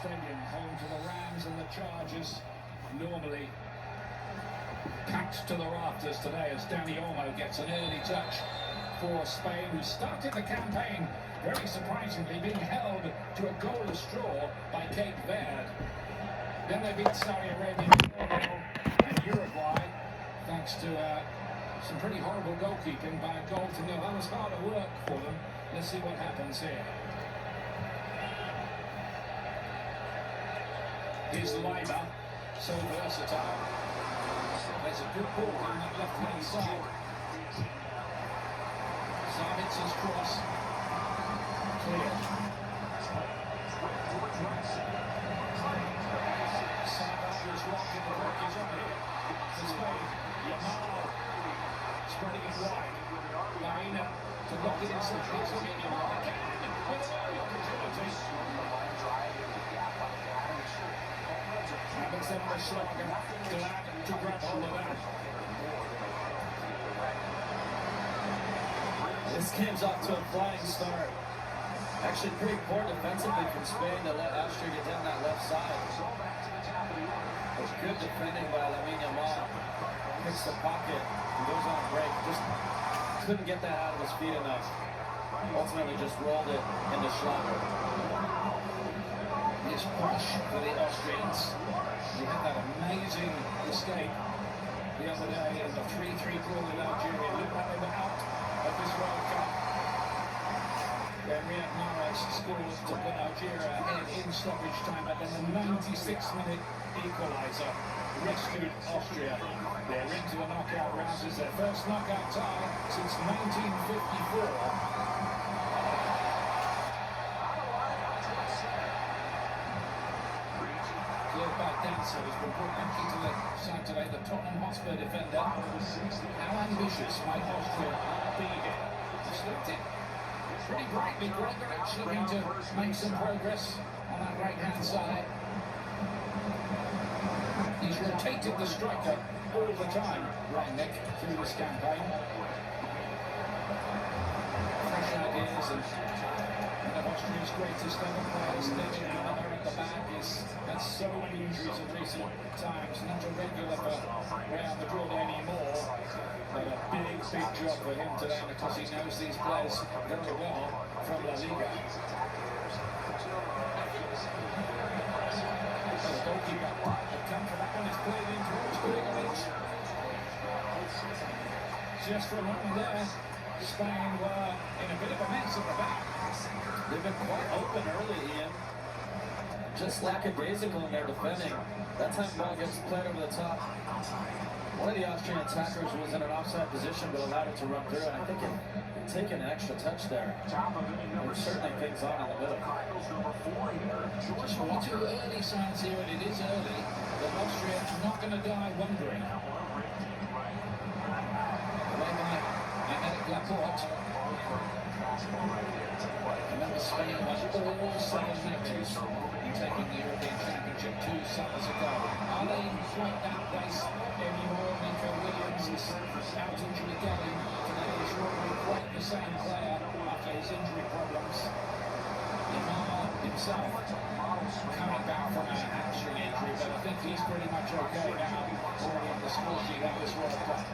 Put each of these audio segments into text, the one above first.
Stadium, home to the Rams and the Chargers, normally packed to the rafters today as Dani Olmo gets an early touch for Spain, who started the campaign very surprisingly being held to a goalless draw by Cape Verde. Then they beat Saudi Arabia and Uruguay thanks to some pretty horrible goalkeeping by a goal to nil. That was harder work for them. Let's see what happens here. Here's Leiber, so versatile. There's a good ball on that left-hand side. Savitz's cross. Clear. Savage's rock in the work is on here. To Spain. Yamal. Spreading it wide. Baena to lock it inside. It's looking Yamal again. With an early opportunity. Alexander Schlager glad to grab hold of that. This game's off to a flying start. Actually pretty poor defensively from Spain to let Austria get down that left side. But good defending by Lamine Yamal. Hits the pocket and goes on a break. Just couldn't get that out of his feet enough. Ultimately just rolled it into Schlager. It's push for the Austrians. They had that amazing escape the other day in the 3-3 draw with Algeria. Looked like they were out of this World Cup. Then Riyad Mahrez scored to put Algeria ahead in stoppage time, but then the 96th-minute equaliser rescued Austria. They're into the knockout rounds. It's their first knockout tie since 1954. Dancer has been brought back into the side today, the Tottenham Hotspur defender. How ambitious might Austria be here? Just looked it pretty brightly. Gregoritsch looking to make some progress on that right-hand side. He's rotated the striker all the time, Rangnick, through this campaign. Fresh ideas and one of Austria's greatest ever players, David Alaba at the back, has so many injuries in recent times. Not a regular for Real Madrid anymore, but a big job for him today because he knows these players very well from La Liga. So the goalkeeper had come for that one. It's played in towards Gregoritsch. Just for a moment there, Spain were in a bit of a mess at the back. They've been quite open early, Ian. Just lackadaisical in their defending. That time ball gets played over the top. One of the Austrian attackers was in an offside position but allowed it to run through, and I think it taken an extra touch there. There were certainly things on in the middle. Just way too early signs here, and it is early, but Austria not going to die wondering. Away by Aymeric Laporte. Remember, Spain won all 7 matches in taking the European Championship 2 summers ago. Are they in quite that place anymore? Nico Williams is out injury going. Today is probably quite the same player after his injury problems. Yamal himself coming back from a hamstring injury, but I think he's pretty much okay now. Already on the score sheet at this World Cup.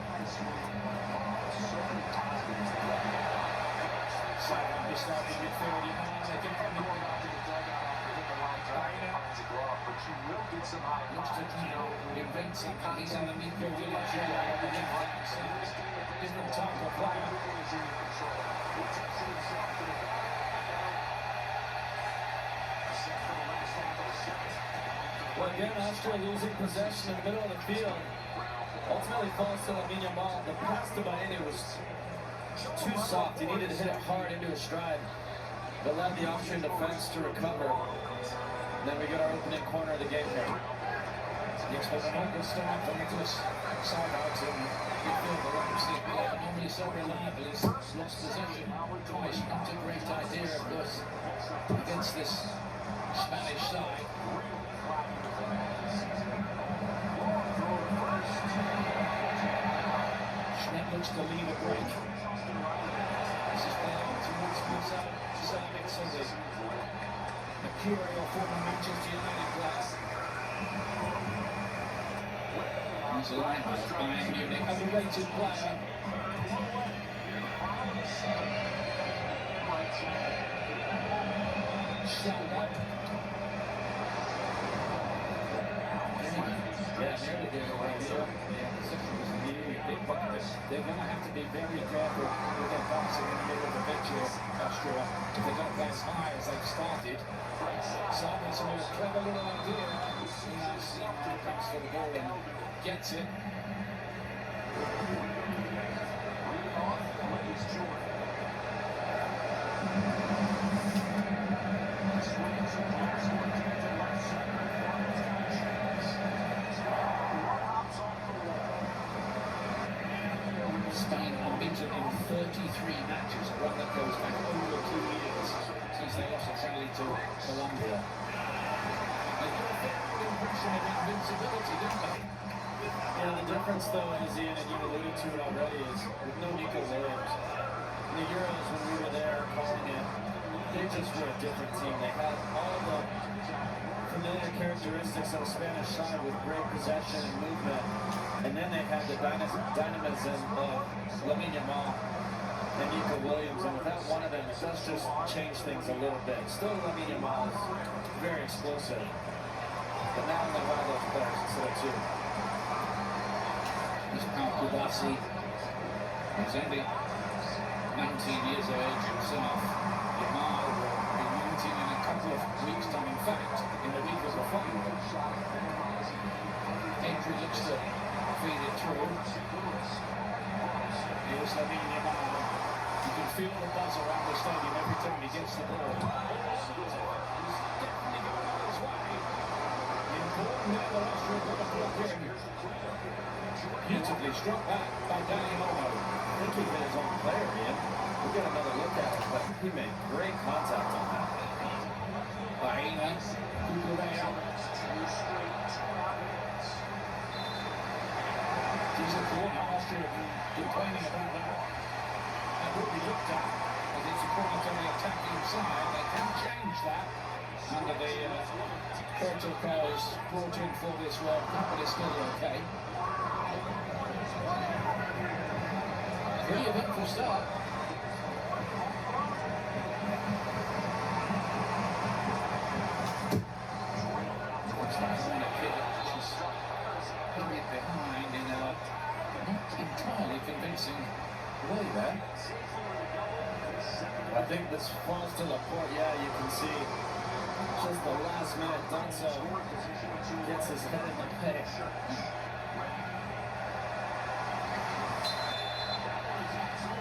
Starting midfield, Yamal again from the wall. Looks to try and invent something. He's on the Nico Williams. Different type of player. Well, again, Austria losing possession in the middle of the field. Ultimately falls to Lamine Yamal. The pass to Baena was too soft. He needed to hit it hard into his stride. But allowed the Austrian defense to recover. And then we get our opening corner of the game here. Yes, but an open start for Nicholas Savage's in midfield. The Leipzig player normally so reliable. He's lost possession twice. Not a great idea, of course, against this Spanish side. Schmidt looks to lead a break. This is playing towards Savitz, the mercurial former Manchester United Lima, Bayern Munich, underrated player. Schalke. Yeah, nearly gave away. They're going to have to be very careful with their passing in the middle of the pitch here, Austria. If they don't play as high as they've started. Simon's a clever little idea. Nice, comes for the ball and gets it. Spain unbeaten in 33 matches, a run that goes back over 2 years since they lost a friendly to Colombia. They got a fair impression of invincibility, didn't they? Yeah, the difference though is, Ian, and you alluded to it already, is with no Nico Williams. In the Euros, when we were there calling it, they just were a different team. They had all the familiar characteristics of a Spanish side with great possession and movement. And then they had the dynamism of Lamine Yamal and Nico Williams. And without one of them, it does just change things a little bit. Still, Lamine Yamal is very explosive. But now they have those players instead of two. He's Al-Kubasi. He's only 19 years of age himself. Yamal will be 19 in a couple of weeks' time. In fact, in the week of the final. Pedri looks to feed it through. Here's Lamine Yamal. You can feel the buzz around the stadium every time he gets the ball. He's definitely going his way. Important that the Austria got a block in. Beautifully struck back by Dani Olmo. I think he hit his own player, Ian. We'll get another look at it, but he made great contact on that. Baena, Kukurea. He's a corner. Austria complaining about that. That will be looked at as it's a corner to the attacking side. They can change that under the protocols brought in for this World Cup, but it's still okay. Pretty eventful start. Looks like Zona Kid, she's putting it behind in a not entirely convincing way there. I think this falls to Laporte. Yeah, you can see just the last minute Dunso gets his head in the pace.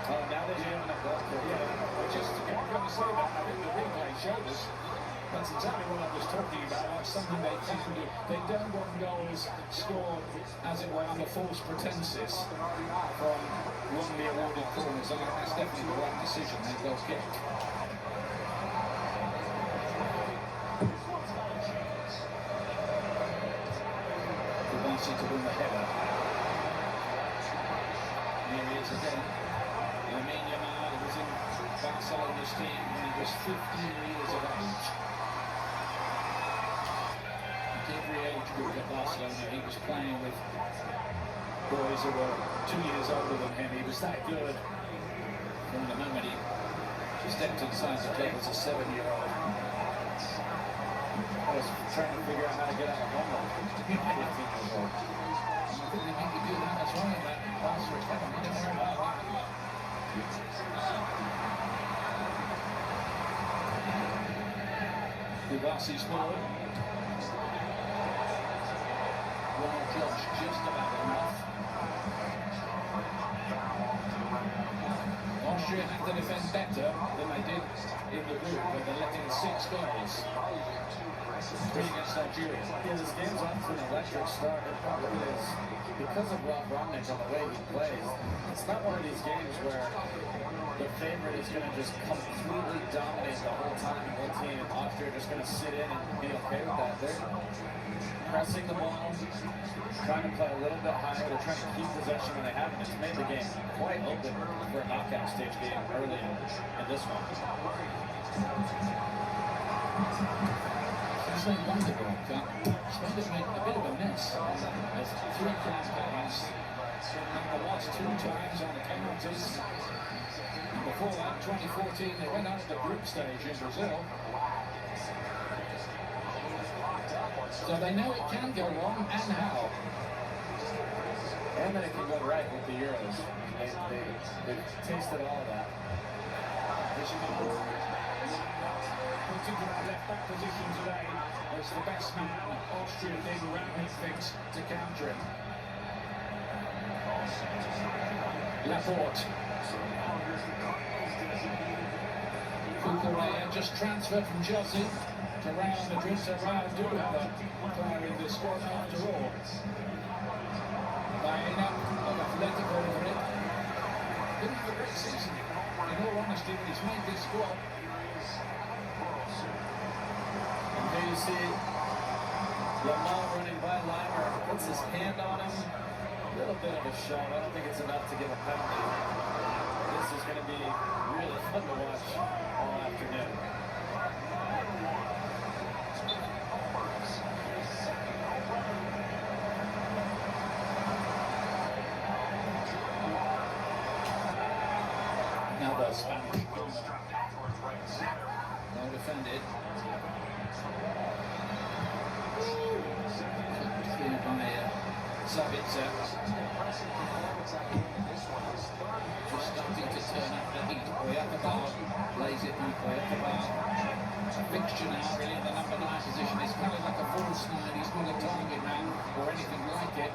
Oh, now they're doing a block. Yeah, just I'm going to say that I think the replay showed us. That's exactly what I was talking about. That's something they can do. They don't want goals scored, as it were, under false pretenses from wrongly awarded corners. I think that's definitely the right decision that they'll get. Kubasi to win the header. Here he is again. Lamine Yamal was in Barcelona's team when he was 15 years of age. Every age group at Barcelona, he was playing with boys who were 2 years older than him. He was that good from the moment he stepped inside the club as a 7-year-old. I was trying to figure out how to get out of homework. 15 years old. I think they make you do that as well in that Barca academy. Don't worry about that. Kubasi's forward. Well, Josh, just about enough. Austria have to defend better than they did in the group, but they're letting 6 goals. 3 against Algeria. Yeah, this game's off to an electric start. It probably is because of Rob Romnick and the way he plays. It's not one of these games where the favorite is going to just completely dominate the whole time. One team in Austria just going to sit in and be okay with that. They're pressing the ball, trying to play a little bit higher. They're trying to keep possession when they have it. It's made the game quite open for a knockout stage game early in this one. since they won the World Cup, Spain have made a bit of a mess. There's 3 campaigns, and they lost 2 times on the penalties. And before that, 2014, they went out to the group stage in Brazil. So they know it can go wrong, and how. And then it can go right with the Euros. They've tasted all of that. Put into that left-back position today as the best man Austria did around his things to counter him. Laporte. Cucurella just transferred from Chelsea to Real Madrid, so Real do have a player in the squad after all. Baena of Atletico Madrid didn't have a great season, in all honesty, but he's made this squad. And there you see Yamal running by Limer, puts his hand on him. A little bit of a shove. I don't think it's enough to give a penalty. This is going to be really fun to watch all afternoon. Another Spanish corner. Well defended. Cleared by Sabitzer. Just starting to turn up the heat. Oyarzabal lays it in. Oyarzabal. A fixture now, really, in the number 9 position. He's kind of like a false 9. He's not a target man or anything like it.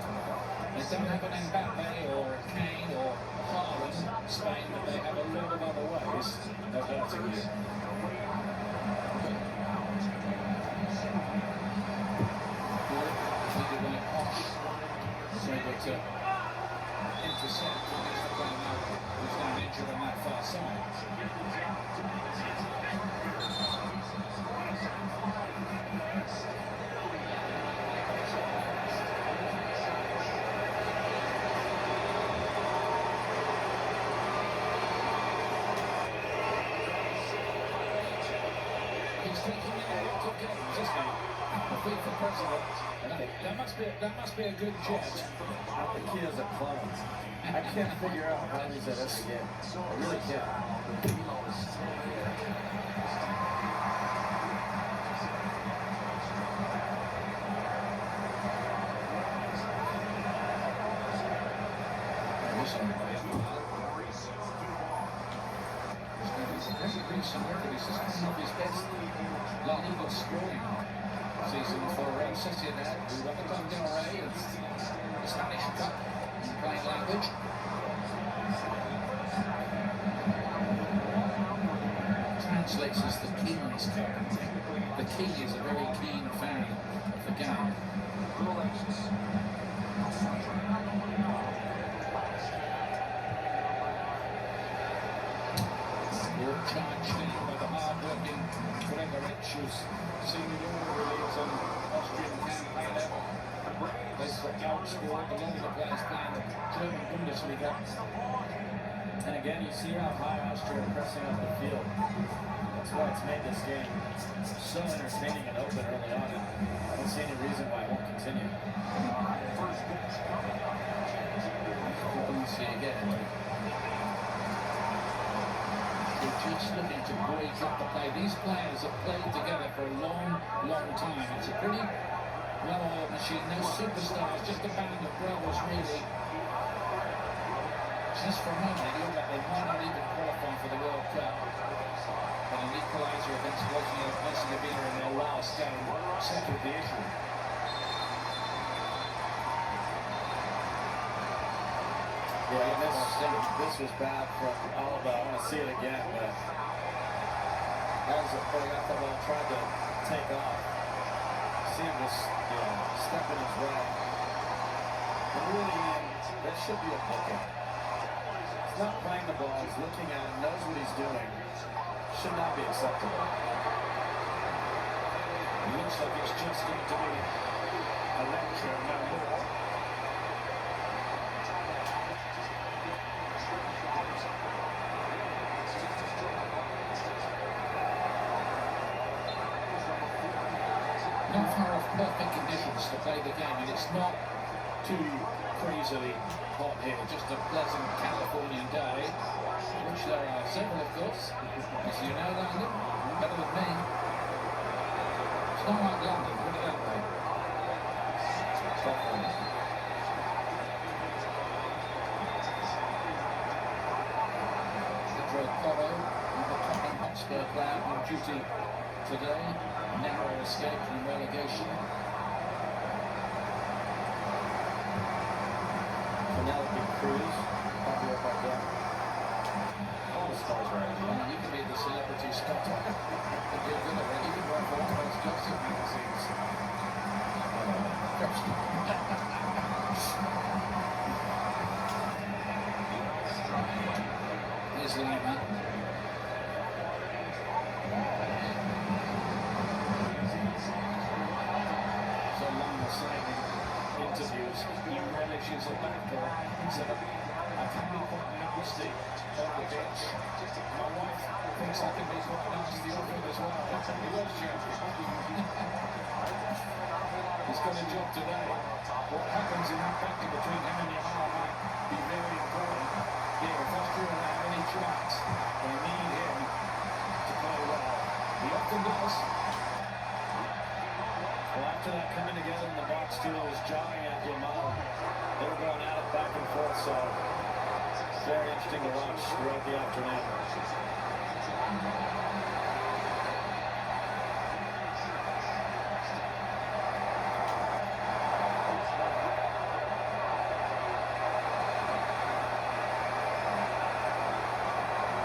They don't have an Mbappe or a Kane or Haaland, Spain, but they have a lot of other ways of hurting you. Treated by Posh. Was able to intercept against the player now who's now injured on that far side. He's taking in a lot of games, isn't he? The FIFA president. That must be a good jet. I think he has a clone. I can't figure out how he's at every game. I really can't. He's just coming off his best La Liga scoring season for Real Sociedad, who won the Copa del Rey, the Spanish Cup in plain language. Translates as the King's Cup. The King is a very keen fan of the game. Charged in by the hard-working Gregorich, who's seen it all really as an Austrian campaigner. They've outscored a lot of the players playing the German Bundesliga. And again, you see how high Austria are pressing up the field. That's why it's made this game so entertaining and open early on. And I don't see any reason why it won't continue. We'll see again. They're just looking to break up the play. These players have played together for a long, long time. It's a pretty well-oiled machine. No superstars, just a band of brothers, really. Just for a moment, it looked like they might not even qualify for the World Cup. But an equaliser against Bosnia-Herzegovina in their last game settled the issue. Yeah, this was bad from Alba. I want to see it again, but as Oyarzabal tried to take off, see him just step in his way. And really, that should be a booking. He's not playing the ball, he's looking at him, knows what he's doing. Should not be acceptable. It looks like it's just going to be a lecture, no more. far off perfect conditions to play the game, and it's not too crazily hot here, just a pleasant Californian day, which there are several, of course, as you know, London, better than me. It's not like London, put it that way. Hotspur player on duty today, narrow escape from relegation. Penelope Cruz, probably up like that. All the stars right now. You can be the celebrity spotter. You can work for one of those gossip magazines. Here's Lima. Interviews, he relishes a battle. He said, I can be quite nasty on the pitch. My wife thinks I can be quite nasty on it as well. He was joking. He's got a job today. What happens in that battle between him and Yamaha might be very important. Yeah, if Austria don't have any chance, they need him to play well. He often does. Well, after that coming together in the box too, it was jogging at Yamaha. They were going at it back and forth, so very interesting to watch throughout the afternoon.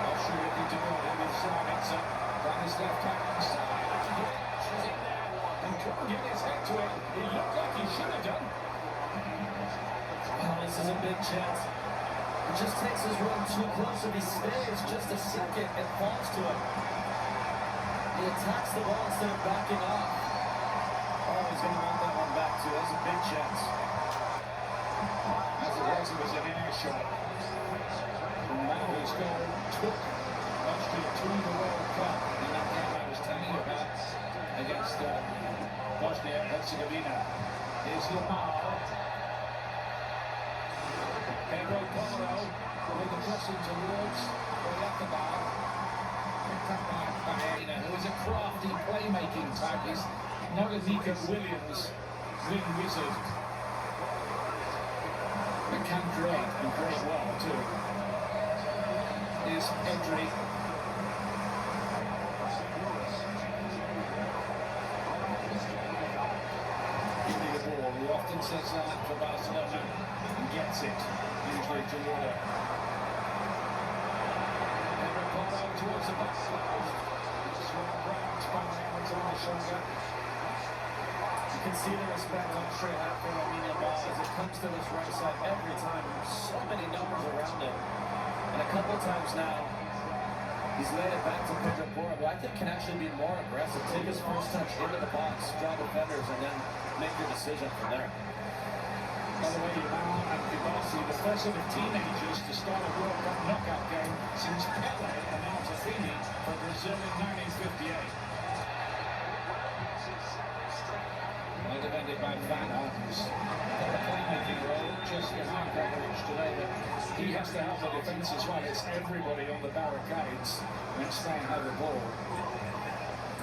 Austria looking to go in with Sabitzer. Down his left hand side. She's in there. And couldn't get his head to it. He looked like he should have done. Oh, this is a big chance. It just takes his run too close. If he stays just a second, it falls to him. He attacks the ball instead of backing off. Oh, he's going to want that one back too. That's a big chance. As it was an air shot. And now his goal took Austria to the World Cup in that game I was telling you about against Bosnia-Herzegovina. Here's Lamar. Pedro Porro with the crossing towards Oyakabal. Picked up by Baena, who is a crafty playmaking type. He's not a Nico Williams wing wizard. But can create and create well too. Here's Edry. Give me the ball. He often says that for Barcelona and gets it, usually to water. Pedro Porro towards the back post. Swirl round, spun around on the shoulder. You can see the respect Austria have for Lamine Yamal as it comes to this right side every time. There's so many numbers around him. And a couple times now, he's laid it back to Pedro Porro, who I think can actually be more aggressive. Take his first touch into the box, draw defenders, and then make your decision from there. By the way, Yamal and Kibasi, the first of the teenagers to start a World Cup knockout game since Pele and Altafini for Brazil in 1958. Well defended by Vanna, who's got a playmaking role just behind Kovacic today, but he has to help the defence as well. It's everybody on the barricades when Spain have the ball.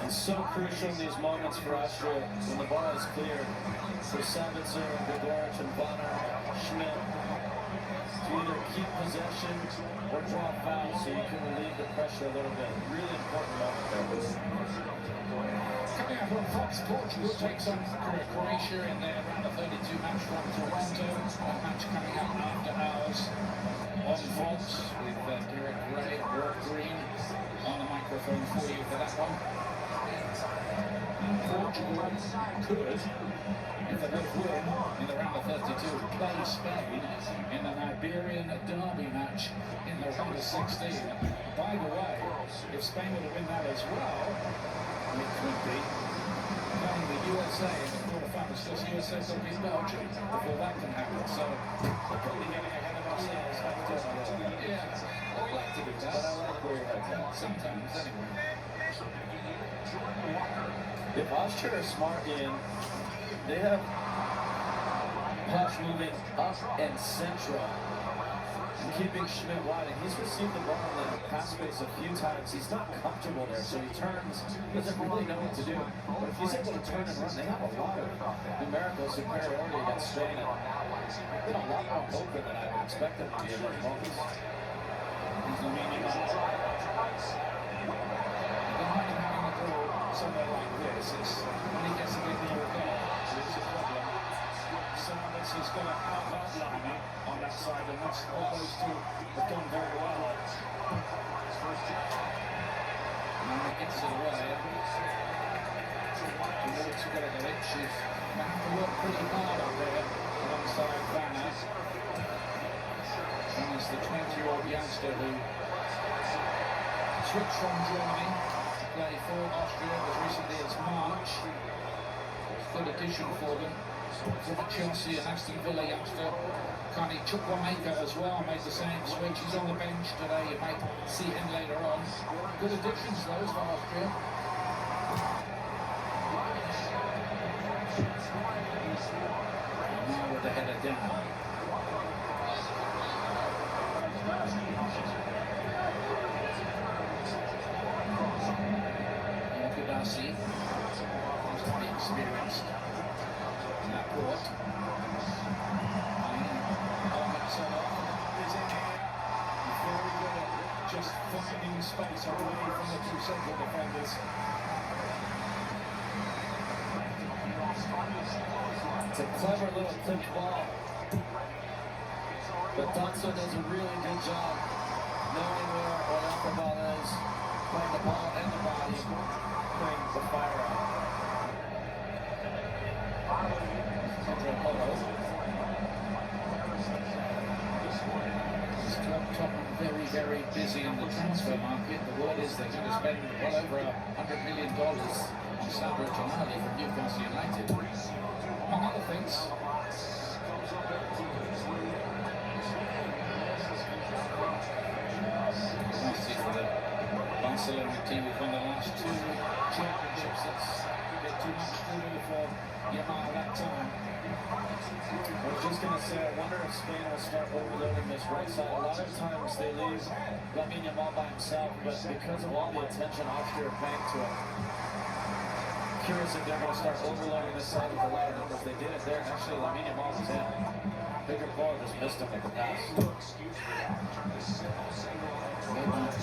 And so crucial in these moments for Austria when the ball is clear for Sabitzer, Gregoric, and Bonner, Schmidt to either keep possession or draw a foul so you can relieve the pressure a little bit. Really important moment there. Coming up on Fox, Portugal takes on Croatia in their round of 32 match from Toronto. A match coming up after hours on Fox with Derek Ray, Rob Green on the microphone for you for that one. Portugal could, if they both win in the round of 32, play Spain in the Iberian derby match in the round of 16. By the way, if Spain were to win that as well, it could be playing the USA in the quarterfinals, because USA could beat Belgium before that can happen. So we're probably getting ahead of ourselves. Yeah, we like to do that. Sometimes, anyway. If Austria are smart, Ian, they have Posh moving up and central, keeping Schmidt wide, and he's received the ball in the pass space a few times. He's not comfortable there, so he turns, doesn't really know what to do. But if he's able to turn and run, they have a lot of numerical superiority against Spain. And they've been a lot more open than I would expect them to be in those moments. He's Lamine Yamal. Behind him having a goal somewhere like this, it's when he gets a bit near a goal, it's a problem. Saunders has got to outline him on that side, and that's all those two have done very well. Now he gets it away. Towards Gregovic, she's going to have to work pretty hard up there alongside Vanna. And it's the 20-year-old youngster who switched from Germany to play for Austria as recently as March. Good addition for them. For the Chelsea and Aston Villa youngster, Kani Chukwuemeka as well made the same switch. He's on the bench today. You might see him later on. Good additions those for Austria. And now with the header down. Kudasi, who's quite experienced. Court. Is in here. Very good at just finding space away from the two central defenders. It's a clever little clipped ball. But Danso does a really good job knowing where the ball is, playing the ball and the body, playing the fire out. This club Tottenham very busy in the transfer market. The word is they're going to spend well over $100 million on Sandro Tonali from Newcastle United, among other things. Nasty for the Barcelona team who've won the last two championships. That's a bit too much to do for Yamal that time. I was just going to say, I wonder if Spain will start overloading this right side. A lot of times they leave Lamine Yamal by himself, but because of all the attention Austria are paying to him, curious if they're going to start overloading this side with a lot of numbers. They did it there. Actually, Lamine Yamal was in. Bigger ball just missed him at the pass.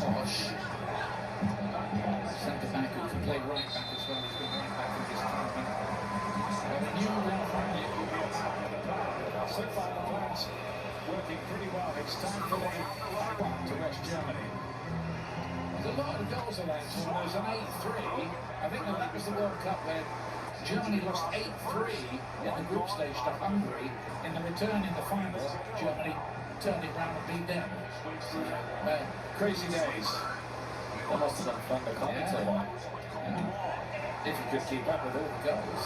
Posh. Centre back who can play right back as well. He's been right back in this tournament. Well, a new one from you will be a part of the plan. So far, the plan's working pretty well. It's time for them to West Germany. There's a lot of goals in that one. There's an 8-3. I think that was the World Cup where Germany lost 8-3 in the group stage to Hungary. In the return in the final, Germany turned it round and beat them. Crazy days. That must have been fun to commentate on. Yeah. If you could keep up with all the goals.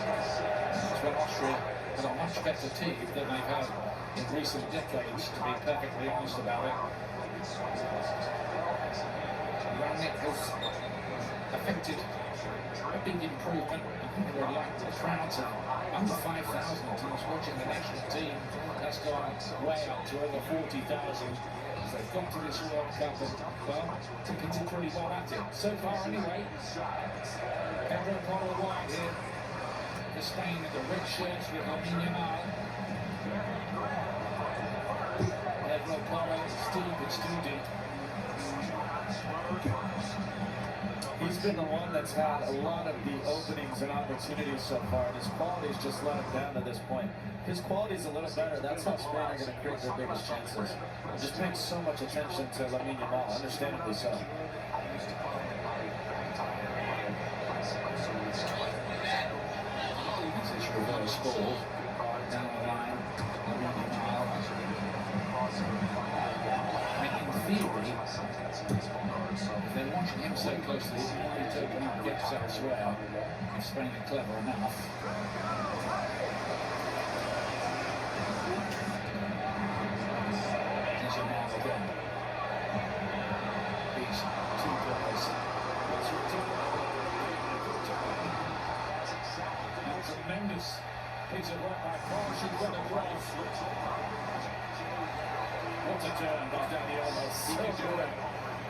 That's when Austria had a much better team than they've had in recent decades, to be perfectly honest about it. Rangnick has affected a big improvement. I think there were like the crowds of under 5,000 teams watching the national team. That's gone way up to over 40,000 as they've got to this World Cup and, well, competed pretty well at it. So far anyway, Pedro Porro wide here for Spain with the red shirts with Lamine Yamal. Pedro Porro, it's too deep. He's been the one that's had a lot of the openings and opportunities so far, and his quality's just let him down to this point. His quality's a little better. That's how Spain are going to create their biggest chances. Just paying so much attention to Lamine Yamal, understandably so. This reverse ball down the line. Lamine Yamal. In theory, if they're watching him so closely, he might open up gaps elsewhere if Spain are clever enough. There's Yamal again. These two work by Posh. He's got a cross. What a turn by Danny Olmo. So good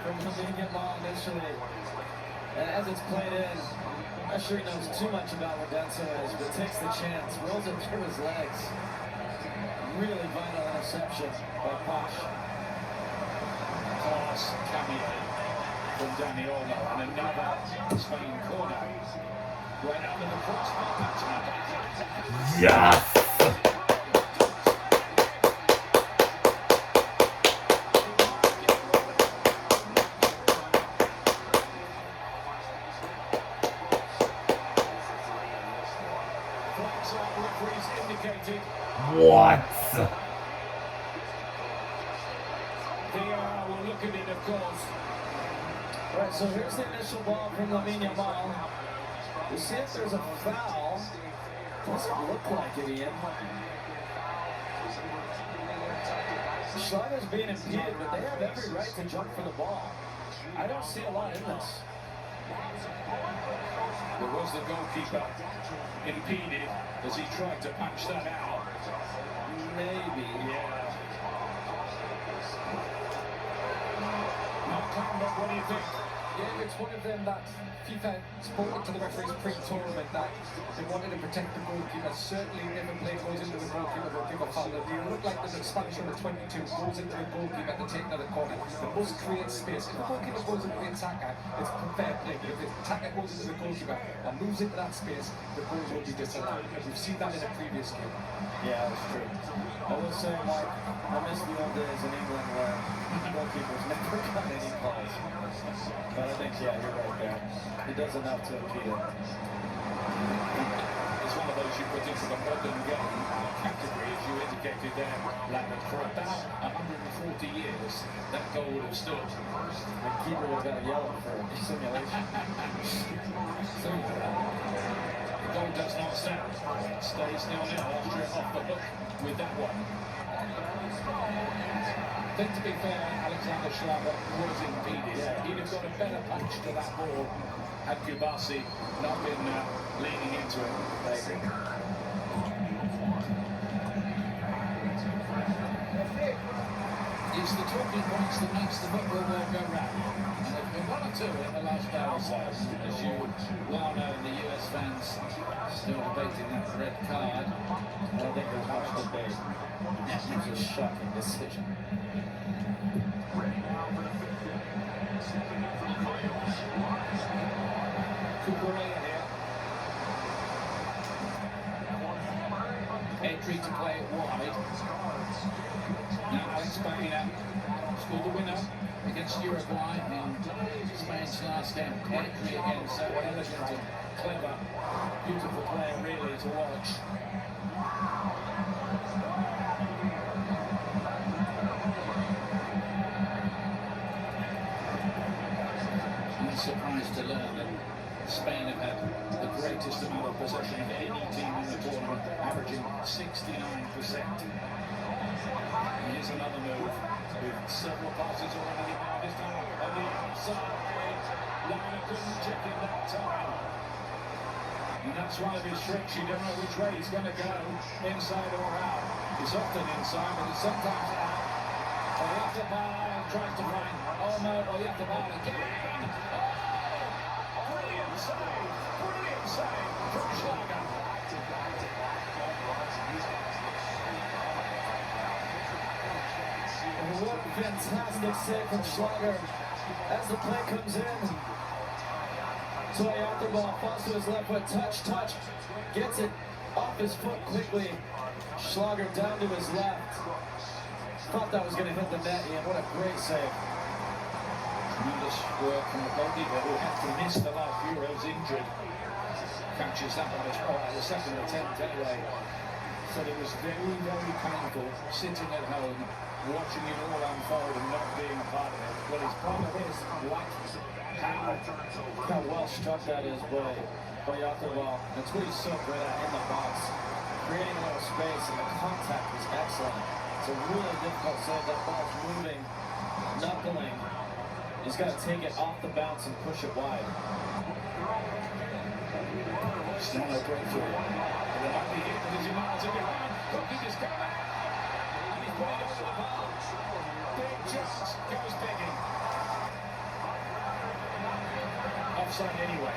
from Lamine Yamal initially. And as it's played in, I'm not sure he knows too much about what Denso is, but takes the chance, rolls it through his legs. Really vital interception by Posh. Class cameo from Danny Olmo, and another Spain corner. Went under the crossbar. Yes! What? We'll look at it, of course. Right, so here's the initial ball from Lamine Yamal. We'll see if there's a foul. Doesn't look like it, Ian. Schlager's being impeded, but they have every right to jump for the ball. I don't see a lot in this. There was the goalkeeper impeded as he tried to punch that out. Maybe. Yeah. Mark Lambert, what do you think? Yeah, it's one of them that FIFA spoke to the referees pre-tournament that they wanted to protect the goalkeeper. Certainly, if a play goes into the goalkeeper, they'll give a foul. It look like there's expansion of the 22 goes into the goalkeeper to take another corner. They must create space. If the goalkeeper goes into the attacker, it's fair play. But if the attacker goes into the goalkeeper and moves into that space, the goal will be disallowed. We've seen that in a previous game. Yeah, that's true. I will say, Mark, I miss the old days in England where goalkeepers never got any calls. But I think, yeah, you're right there. He does enough to impede it. It's one of those you put into the modern game category, as you indicated there, Lambert. For about 140 years, that goal would have stood. The keeper would have got yellow for simulation. So, the goal does not stand. It stays 0-0. Austria off the hook with that one. I think, to be fair, Alexander Schlager was impeded. Yeah. He'd have got a better punch to that ball had Kubasi not been leaning into it. It's the talking points that makes the football world go round. And there've been one or two in the last hour or so. As you well know, the US fans still debating that red card. I don't think there's much debate. It was a shocking decision. Cucurella here. Entry to play it wide. Now Alex Baena scored the winner against Uruguay in Spain's last game. Entry again, so elegant and clever. Beautiful player really to watch. I'm surprised to learn that Spain have had the greatest amount of possession of any team in the tournament, averaging 69%. Here's another move with several passes already now. This time on the outside. Lana couldn't check him that time. And that's one of his tricks. You don't know which way he's going to go, inside or out. He's often inside, but he's sometimes out. Oyarzábal tries to find Olmo. Oyarzábal again. Brilliant save from Schlager. What a fantastic save from Schlager as the play comes in. Oyarzábal falls to his left foot, touch, gets it off his foot quickly. Schlager down to his left. Thought that was going to hit the net, Ian. What a great save. Tremendous work from the goalkeeper who had to miss the last Euros injured. Catches that one as well at the second attempt anyway. So it was very, very painful sitting at home, watching it all unfold and not being a part of it. Well, it's part of his life. How well struck that is by Oyarzábal. That's what he's so good at in the box. Creating a little space, and the contact was excellent. It's a really difficult save. That ball's moving, knuckling. He's got to take it off the bounce and push it wide. Still no breakthrough. And there might be hit, but there's miles in behind. Cookie just come out. And he's put it over the bar. Big chance goes begging. Offside anyway.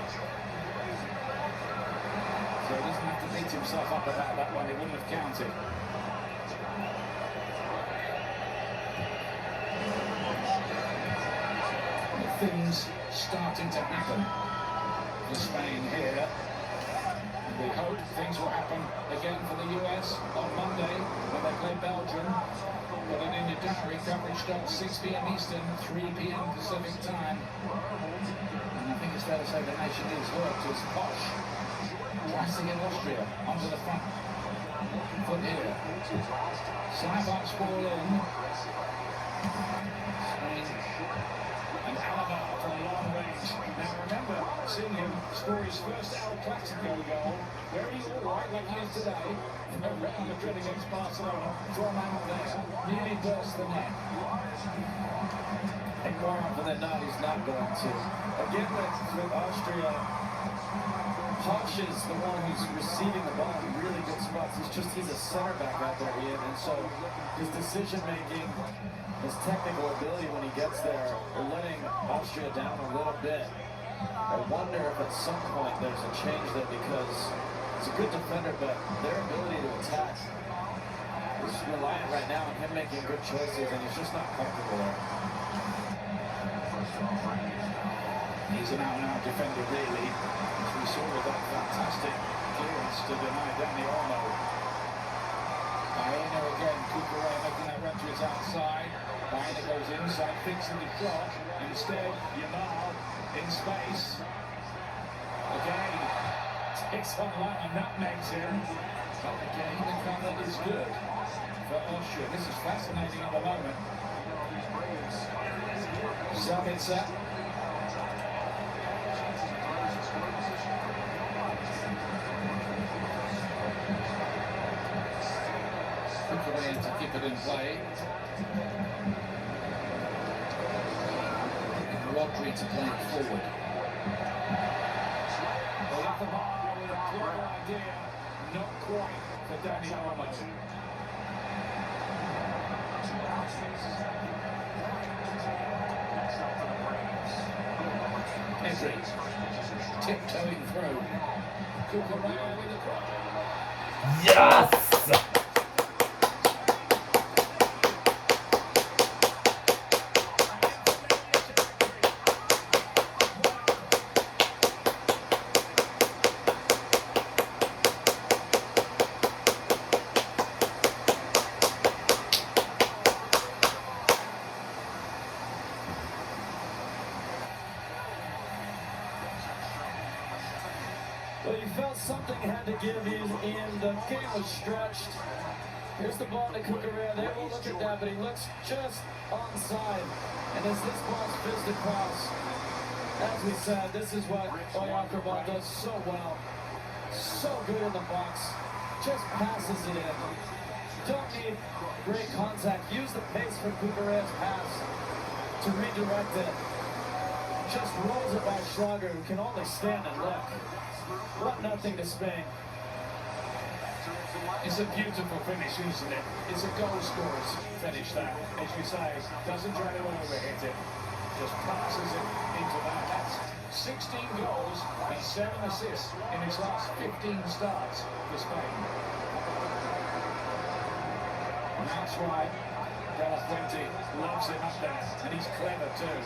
So he doesn't have to beat himself up about that one. He wouldn't have counted. Things starting to happen for Spain here. We hope things will happen again for the US on Monday when they play Belgium. But in your diary, coverage starts 6 p.m. Eastern, 3 p.m. Pacific time. And I think it's fair to say the nation needs work as Posh pressing in Austria onto the front foot here. Side-box ball in. Spain and Alaba from long range. Now remember, seeing him score his first El Clasico goal, very alright like he is today. Real Madrid against Barcelona, from out there, nearly burst the net. And more often than not, he's not going to. Again, with Austria, Posh is the one who's receiving the ball in really good spots. He's a center back out there, Ian, and so his decision making, his technical ability when he gets there, are letting Austria down a little bit. I wonder if at some point there's a change there because he's a good defender, but their ability to attack is reliant right now on him making good choices, and he's just not comfortable there. He's an out-and-out defender, really, as we saw with that fantastic clearance to deny Dani Olmo. Baena again, Cucurella making that run to his outside. Baena goes inside, fixing the shot. Instead, Yamal in space. Again, takes on line and nutmegs him. But again, the cover is good for Austria. This is fascinating at the moment. Sabitzer. To keep it in play. And Rodri to play it forward. Well, at the bar with a clever idea, not quite for Dani Olmo. Pedri tiptoeing through. Cucurella with the cross. Yes! Well, you felt something had to give in. The game was stretched. Here's the ball to Cucurella. They will look at that, but he looks just onside. And as this ball's fizzed across, as we said, this is what Oyakabal does so well. So good in the box. Just passes it in. Don't need great contact. Use the pace for Cucurella's pass to redirect it. Just rolls it by Schlager, who can only stand and look. 1-0 to Spain. It's a beautiful finish, isn't it? It's a goal scorer's finish, that, as you say. Doesn't try to overhit it. Just passes it into that. That's 16 goals and 7 assists in his last 15 starts for Spain. And that's why De La Fuente loves him up there, and he's clever too.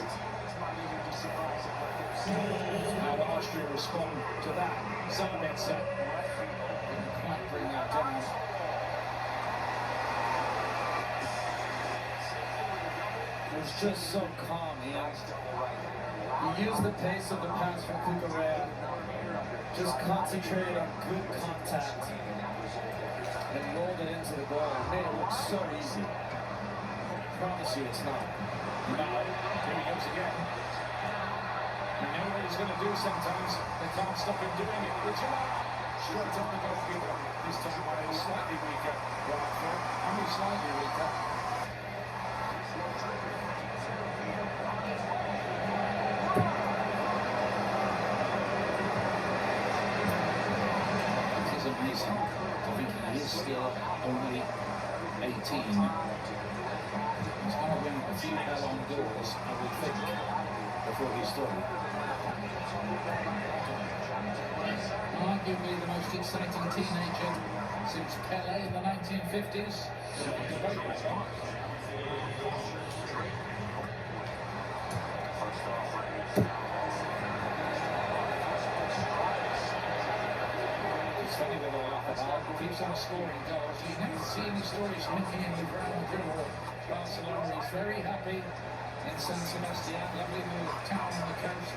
How will Austria respond to that? Sabitzer didn't quite bring that down. It was just so calm. He used the pace of the pass from Cucurella, just concentrated on good contact, and rolled it into the goal. It made it look so easy. I promise you it's not. No, here he goes again. You know what he's going to do sometimes. They can't stop him doing it. It's straight up the goalkeeper. This time by a slightly weaker right foot. Only slightly weaker. This is amazing. still only 18. He's going to win a few Ballon d'Ors, I would think, before he's through. Arguably the most exciting teenager since Pele in the 1950s. It's funny with all that about keeps on scoring goals. You never see any stories linking in with Real Madrid or Barcelona. He's very happy in San Sebastian, lovely little town on the coast.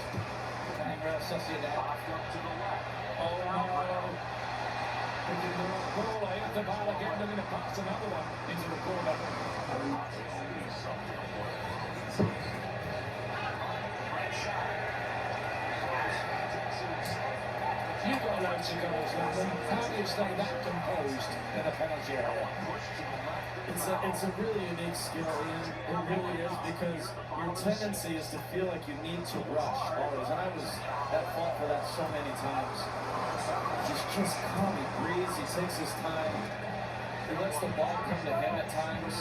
And Real Sociedad. Oh no! Picking the wrong ball, I hit the ball again, they're going to pass another one into the corner. You've got loads of goals, London. How do you stay that composed in a penalty area? It's a really unique skill, Ian. It really is, because your tendency is to feel like you need to rush always. And I was at fault for that so many times. Just calm, he breathes, he takes his time. He lets the ball come to him at times.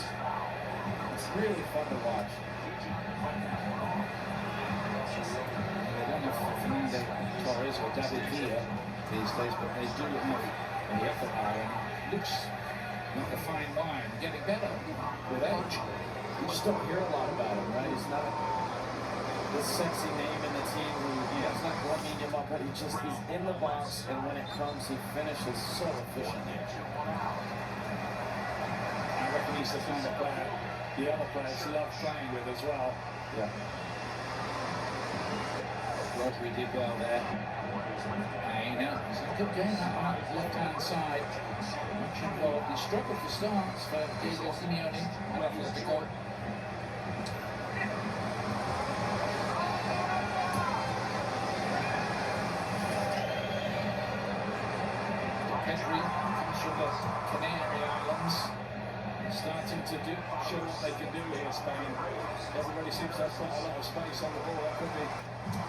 It's really fun to watch. They don't have Fernando Torres or David Villa these days, but they do have the effort iron. Looks like a fine wine, getting better with age. You just don't hear a lot about him, right? He's not the sexy name in the team who, he's not running him up, but he's in the box, and when it comes, he finishes so efficiently. I reckon he's the kind of player the other players love playing with as well. Yeah. Rodri did well there. It's a good game that one, left-hand side. Much involved. He struggled for starts for Diego Simeone and Atletico. Pedri comes from the Canary Islands. Starting to show what they can do here, Spain. Everybody seems to have quite a lot of space on the ball. That could be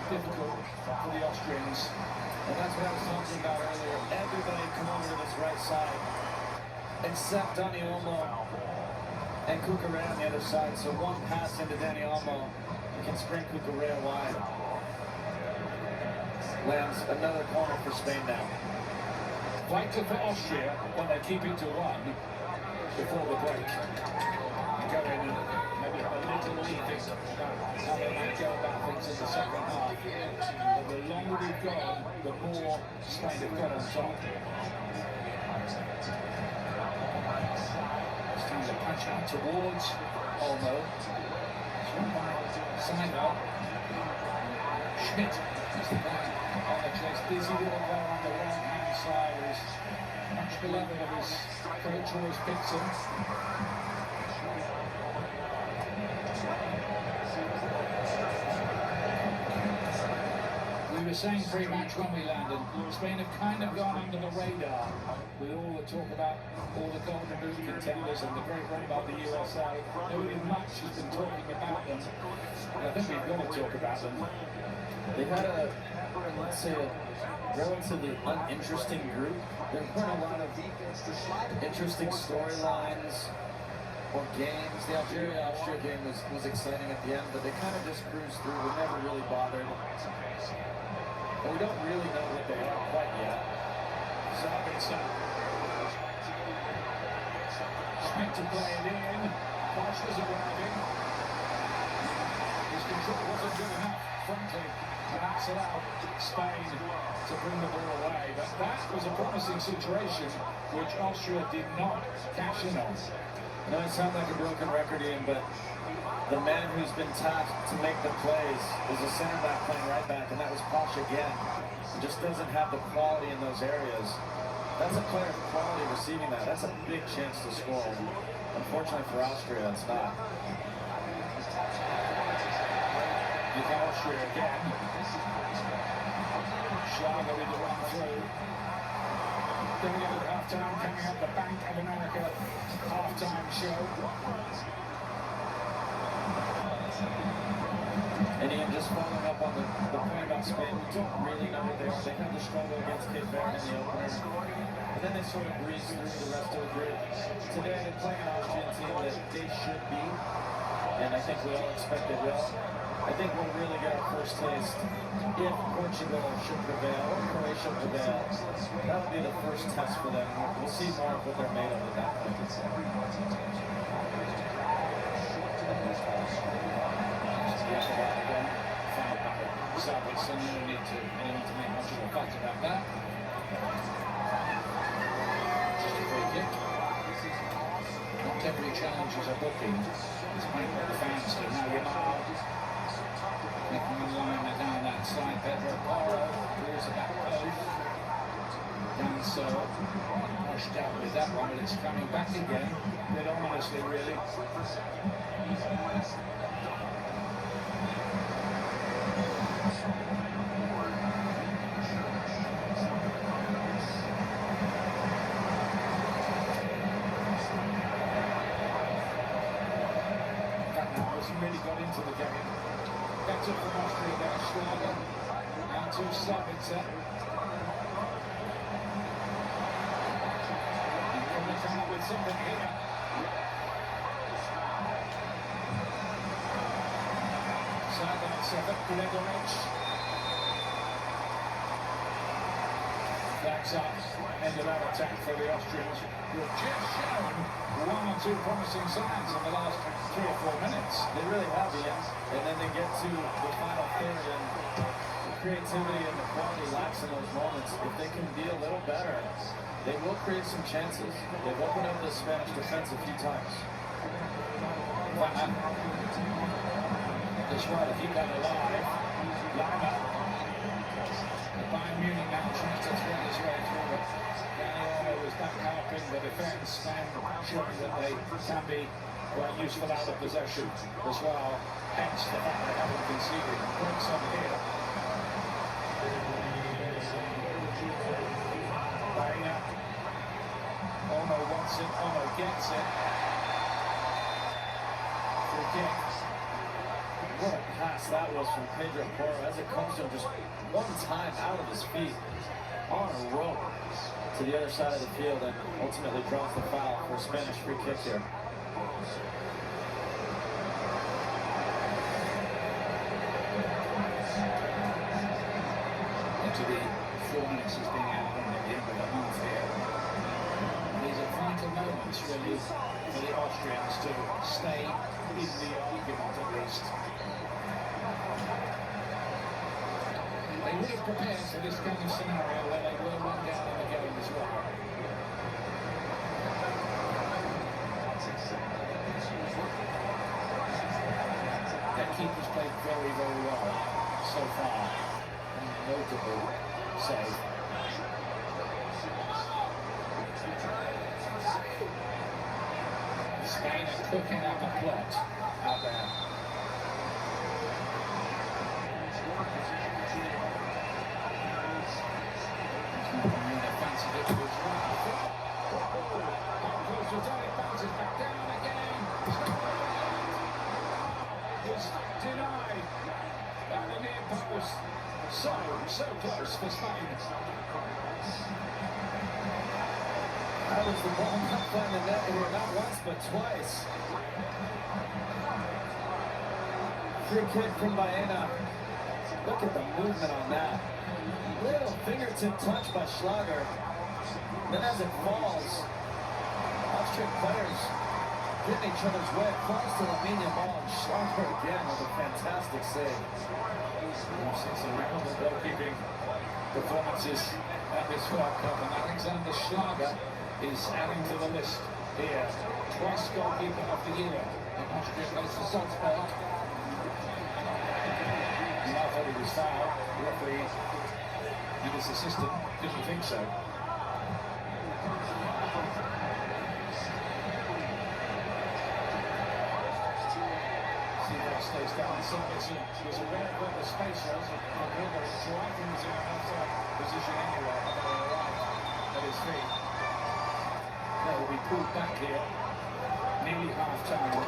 difficult for the Austrians. And that's what I was talking about earlier. Everybody come over to this right side, except Dani Olmo and Cucurella on the other side. So one pass into Dani Olmo, he can sprint Cucurella wide. Lands another corner for Spain now. Vital for Austria when they keep it to 1 before the break. Go in and maybe have a little rethink about how they might go about things in the second half. But the longer we've gone, the more Spain have got on top. It's time to punch out towards Olmo. It's run by Simon. Schmidt is the guy on the chase. Busy little guy on the right-hand side who's much beloved of his coach, always picks him. We were saying pre-match when we landed, Spain have kind of gone under the radar with all the talk about all the Golden Boot contenders and the great run by the USA. Nobody much has been talking about them. And I think we've got to talk about them. They had let's say, a relatively uninteresting group. There weren't a lot of interesting storylines or games. The Algeria-Austria game was exciting at the end, but they kind of just cruised through. We never really bothered. And we don't really know what they are quite yet. Schmidt to play it in. Bosch was arriving. His control wasn't good enough, frankly. And that's allowed Spain to bring the ball away. But that was a promising situation, which Austria did not cash in on. I know it sounds like a broken record, Ian, but the man who's been tasked to make the plays is a center back playing right back, and that was Posh again. He just doesn't have the quality in those areas. That's a player of quality receiving that. That's a big chance to score. Unfortunately for Austria, it's not. You got Austria again. Schlager with the run through. Doing it at half-time, coming up the Bank of America half-time show. And Ian, just following up on the point about Spain, we don't really know what they are. They had to struggle against Cape Verde in the opener. And then they sort of breezed through the rest of the grid. Today they're playing an Austrian team that they should beat. And I think we all expect they will. I think we'll really get our first taste if Portugal should prevail or Croatia prevail. That'll be the first test for them. We'll see more of what they're made of at that point. So no need to make much of a fuss about that. Just a free kick. Not every challenge is a booking. It's made by the fans to now Yamal. Making a line down that side. Pedro Porro towards the back post. And so pushed out with that one, but it's coming back again. A bit ominously, really. Really got into the game. Gets up from Austria, gets Schlager, and to Sabitzer. And can they come up with something here? Sabitzer, Gregoric. Flags up, end of that attack for the Austrians, who have just shown one or two promising signs in the last 3 or 4 minutes. They really have, Ian. And then they get to the final third, and the creativity and the quality lacks in those moments. If they can be a little better, they will create some chances. They've opened up the Spanish defense a few times. That's right, if you got alive, Lama. The Bayern Munich now tries to thread his way through it. Daniel was back helping the defence and showing that they can be quite useful out of possession as well. Hence the fact they haven't conceded. Points on here. Baina. Olmo wants it, Olmo gets it. Free kick. What a pass that was from Pedro Porro as it comes to him just one time out of his feet on a rope to the other side of the field and ultimately draws the foul for a Spanish free kick here. Into the 4 minutes is being out at the end of the half here. These are vital moments really for the Austrians to stay in the argument at least. They would have prepared for this kind of scenario where they were run down in the game as well. Their keeper's played very, very well so far. Notable save. Spain are cooking up a plot out there. Denied by the near post. So close for Spain. That was the ball not playing the net here, not once but twice. Free kick from Baena. Look at the movement on that. Little fingertip touch by Schlager. Then as it falls, Austrian players getting each other's way. Falls to Lamine ball and Schlager again with a fantastic save. Some memorable goalkeeping performances at this World Cup, and Alexander Schlager is adding to the list here. Twice goalkeeper of the year in Austria plays for Salzburg. And I thought he was fouled. The referee and his assistant didn't think so. Stays down inside. Was aware of where the space was. Gregoric driving was in an outside position anyway, but they arrived at his feet. They will be pulled back here. Nearly half time.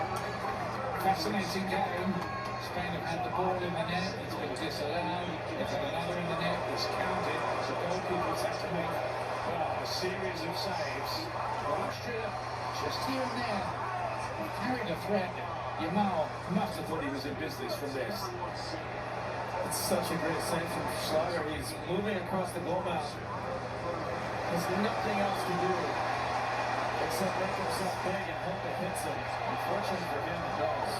Fascinating game. Spain have had the ball in the net, it's been disallowed. If another in the net, it's counted. The goalkeepers have to make a series of saves. Well, Austria, just here and there, carried a threat. Yamal must have thought he was in business from this. It's such a great save from Schlager. He's moving across the goal mouth. There's nothing else to do except make himself big and hope it hits him. Unfortunately for him, it does.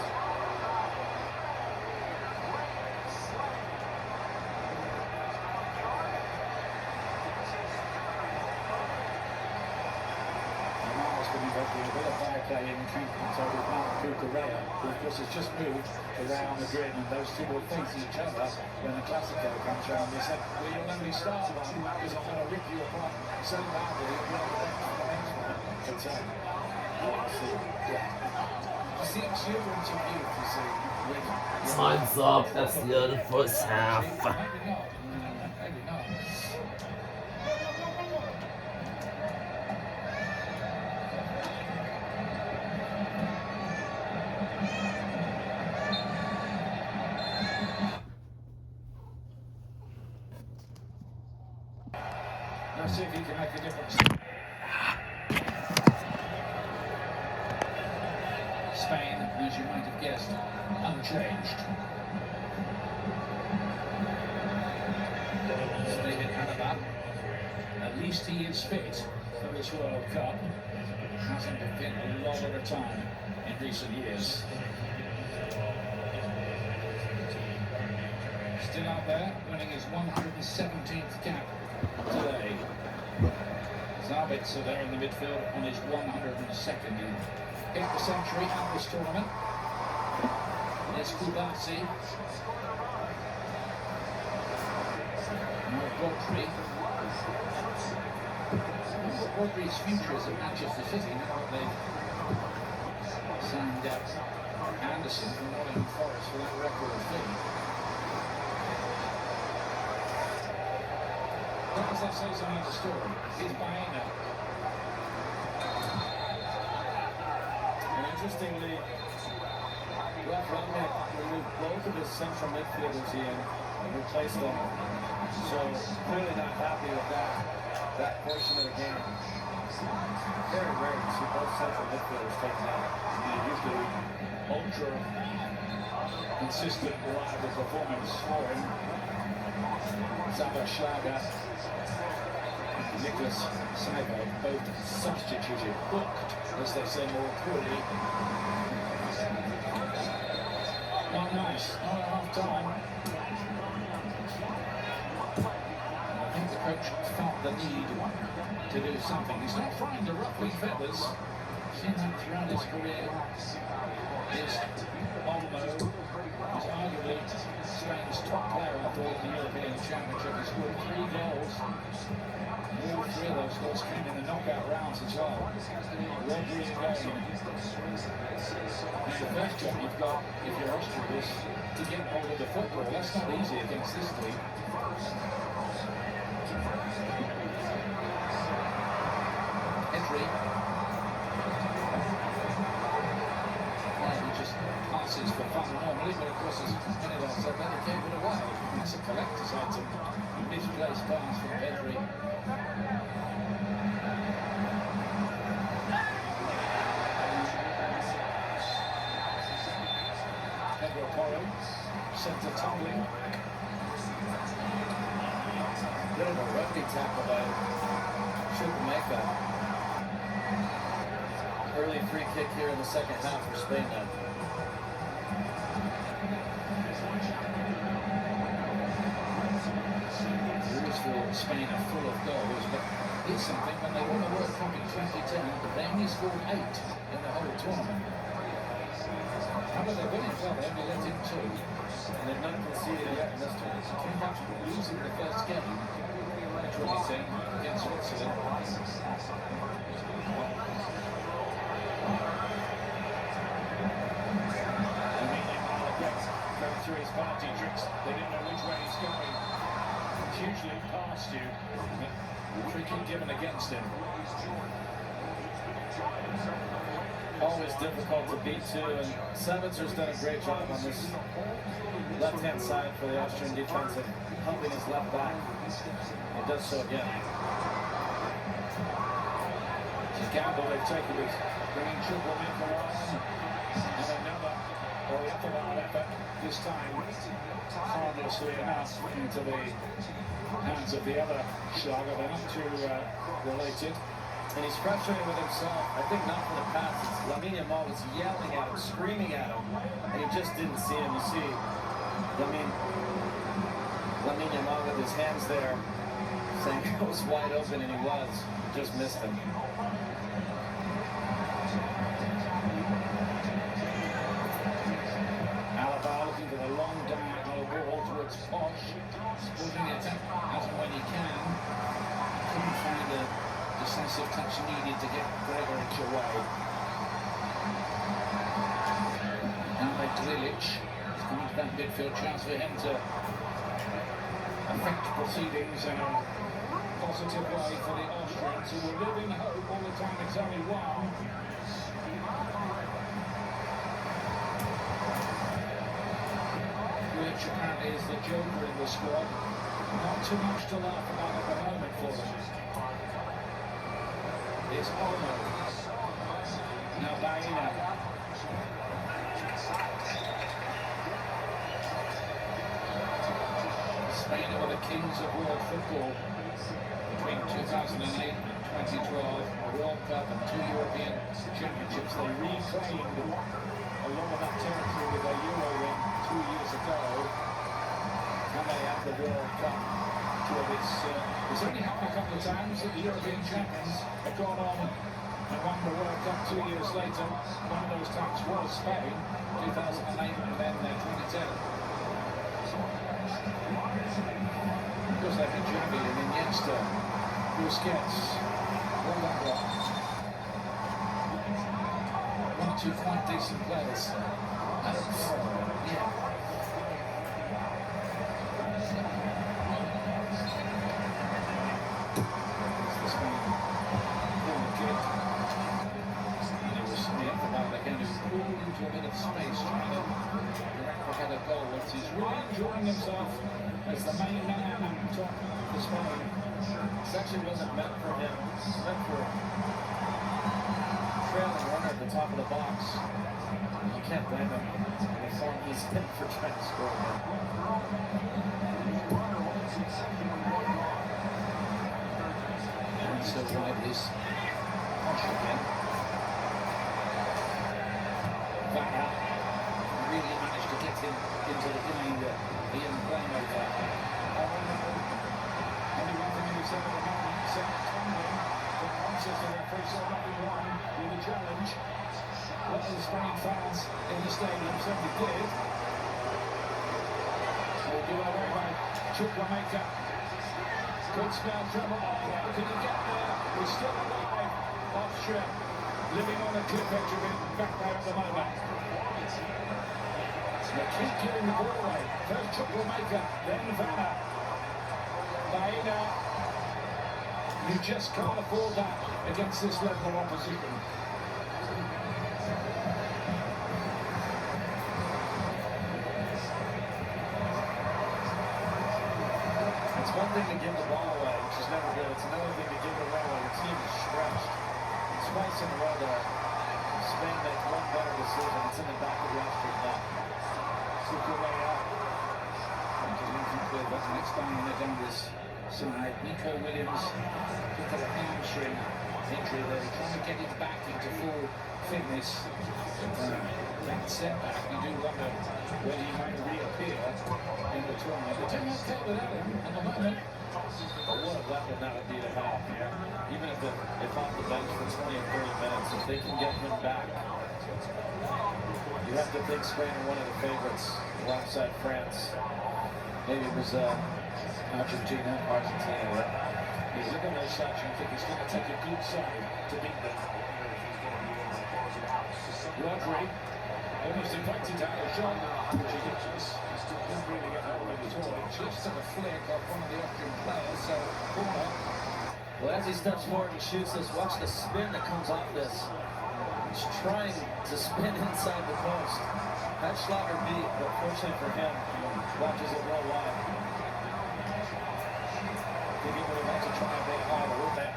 A bit of fire play in encampment over Marc Cucurella, who of course has just moved to Real Madrid, and those two will face each other when the Clasico comes round. They said, well, you'll only start one because I'm going to rip you apart so badly you'll be on the bench for the next one. But obviously, yeah. You see exuberance of youth, you see. Time's up, that's the end of the first half. Maybe not. Maybe not. Let's see if he can make a difference. Spain, as you might have guessed, unchanged. So they hit Alaba. At least he is fit for this World Cup. Hasn't been fit a lot of the time in recent years. Still out there, winning his 117th cap today. Zabitzer there in the midfield on his 102nd. He hit the century at this tournament. There's Kubasi. Rodri. Rodri's future is at Manchester City now that they've signed Anderson from Nottingham Forest for that record fee. What does that say something of the story? Here's Baena. And interestingly, Ralph Rangnick removed both of his central midfielders in and replaced them. So clearly not happy with that portion of the game. Very rare to see both central midfielders taken out. Usually ultra consistent, reliable performance for him. Schlager, Nicholas Saibo, both substituted, booked, as they say more poorly. Not nice, not at half time. I think the coach felt the need to do something. He's not trying to ruffle feathers. Seen that throughout his career. Is Olmo, who's arguably Spain's top player, I thought, in the European Championship. He scored 3 goals. All 3 of those goals came in the knockout rounds as well. Rodri again. And the first job you've got, if you're Austria, is to get hold of the football. That's not easy against this team. Entry. He just passes for fun normally, but of course, as many of us said, they gave it away. That's a collector's item. Misplaced pass from Pedri. Pedro Porro sent a tumbling. Bit of a rugby tackle by Chukwuemeka. Early free kick here in the second half for Spain now. Spain are full of goals, but here's something: when they won the World Cup in 2010, they only scored 8 in the whole tournament. How about they winning? Well, they only let in 2. And they've not conceded yet in this tournament. Came back losing the first game, 2010, against Switzerland. Going through his party tricks, they didn't know which way he's going. Hugely past you. Free kick given against him. always difficult to beat too, and Savitzer's done a great job on this left-hand side for the Austrian defense of humping his left back. He does so again. It's a gamble they've taken with bringing Chukwuemeka on, and another off-the-bar effort, this time harmlessly enough into the hands of the other Schlager. They're not too related. And he's frustrated with himself. I think not for the pass. Lamine Yamal was yelling at him, screaming at him, and he just didn't see him. You see, Lamine Yamal with his hands there, saying it was wide open, and he was. Just missed him. Alaba looking for the long diagonal ball towards Posh, splitting it as and when he can. Couldn't find the decisive touch needed to get Gregoric away. Now by Grilic, he's coming to that midfield, chance for him to affect proceedings in a positive way for the Austrians, who will live in hope all the time. It's only one. Which apparently is the joker in the squad. Not too much to laugh about at the moment for them. It's Olmo. Now Baena. Spain were the kings of world football between 2008 and 2012. A World Cup and 2 European Championships. They reclaimed a lot of that territory with their Euro win 2 years ago. And they had the World Cup. It's only happened a couple of times that the European champions have gone on and won the World Cup 2 years later. One of those times was Spain, 2008 and then 2010. Because they had Xavi and Iniesta, Busquets, all that lot. One or two quite decent players. Yeah. Into a bit of space, trying to direct ahead of goal. He's really enjoying himself as the main man on top for Spain. This actually wasn't meant for him. It's meant for a trailing runner at the top of the box. You can't blame him. The form he's in for trying to score him. And so right is Posh again. Vanna really managed to get him into the young playmaker. Only one thing he said at the moment, said but once the referee saw nothing wrong with the challenge. What the Spain fans in the stadium certainly did. We'll do away by Chukwuemeka. Could spell trouble. How can he get there? He's still alive. Austria living on a cliff edge of it back there at the moment. They keep killing the ball away. First Chukwuemeka, then Vanna. Baena. You just can't afford that against this level of opposition. It's one thing to give the ball away, which is never good. It's another thing to give it away while your team is stretched. Twice in a row there, Spain makes one better decision. It's in the back of the Austrian net. Took your way out. But next time they're down this side, Nico Williams picked up a hamstring injury there, trying to get him back into full fitness. That setback, you do wonder whether he might reappear in the tournament. They're doing okay without him at the moment. But what a weapon that would be to have. Even if off the bench for 20 or 30 minutes, if they can get him back, you have to think Spain are one of the favorites alongside France. Maybe it was Argentina. He's looking at such and think it's going to take a good side to beat them. Rodri almost invited out a shot, which he just didn't really get hold of at all. It just took a flick off one of the Austrian players, so corner. Well, as he steps forward and shoots this, watch the spin that comes off this. He's trying to spin inside the post. That Schlager beat, but fortunately for him, watches it well wide. I think he would have had to try a bit harder, wouldn't it?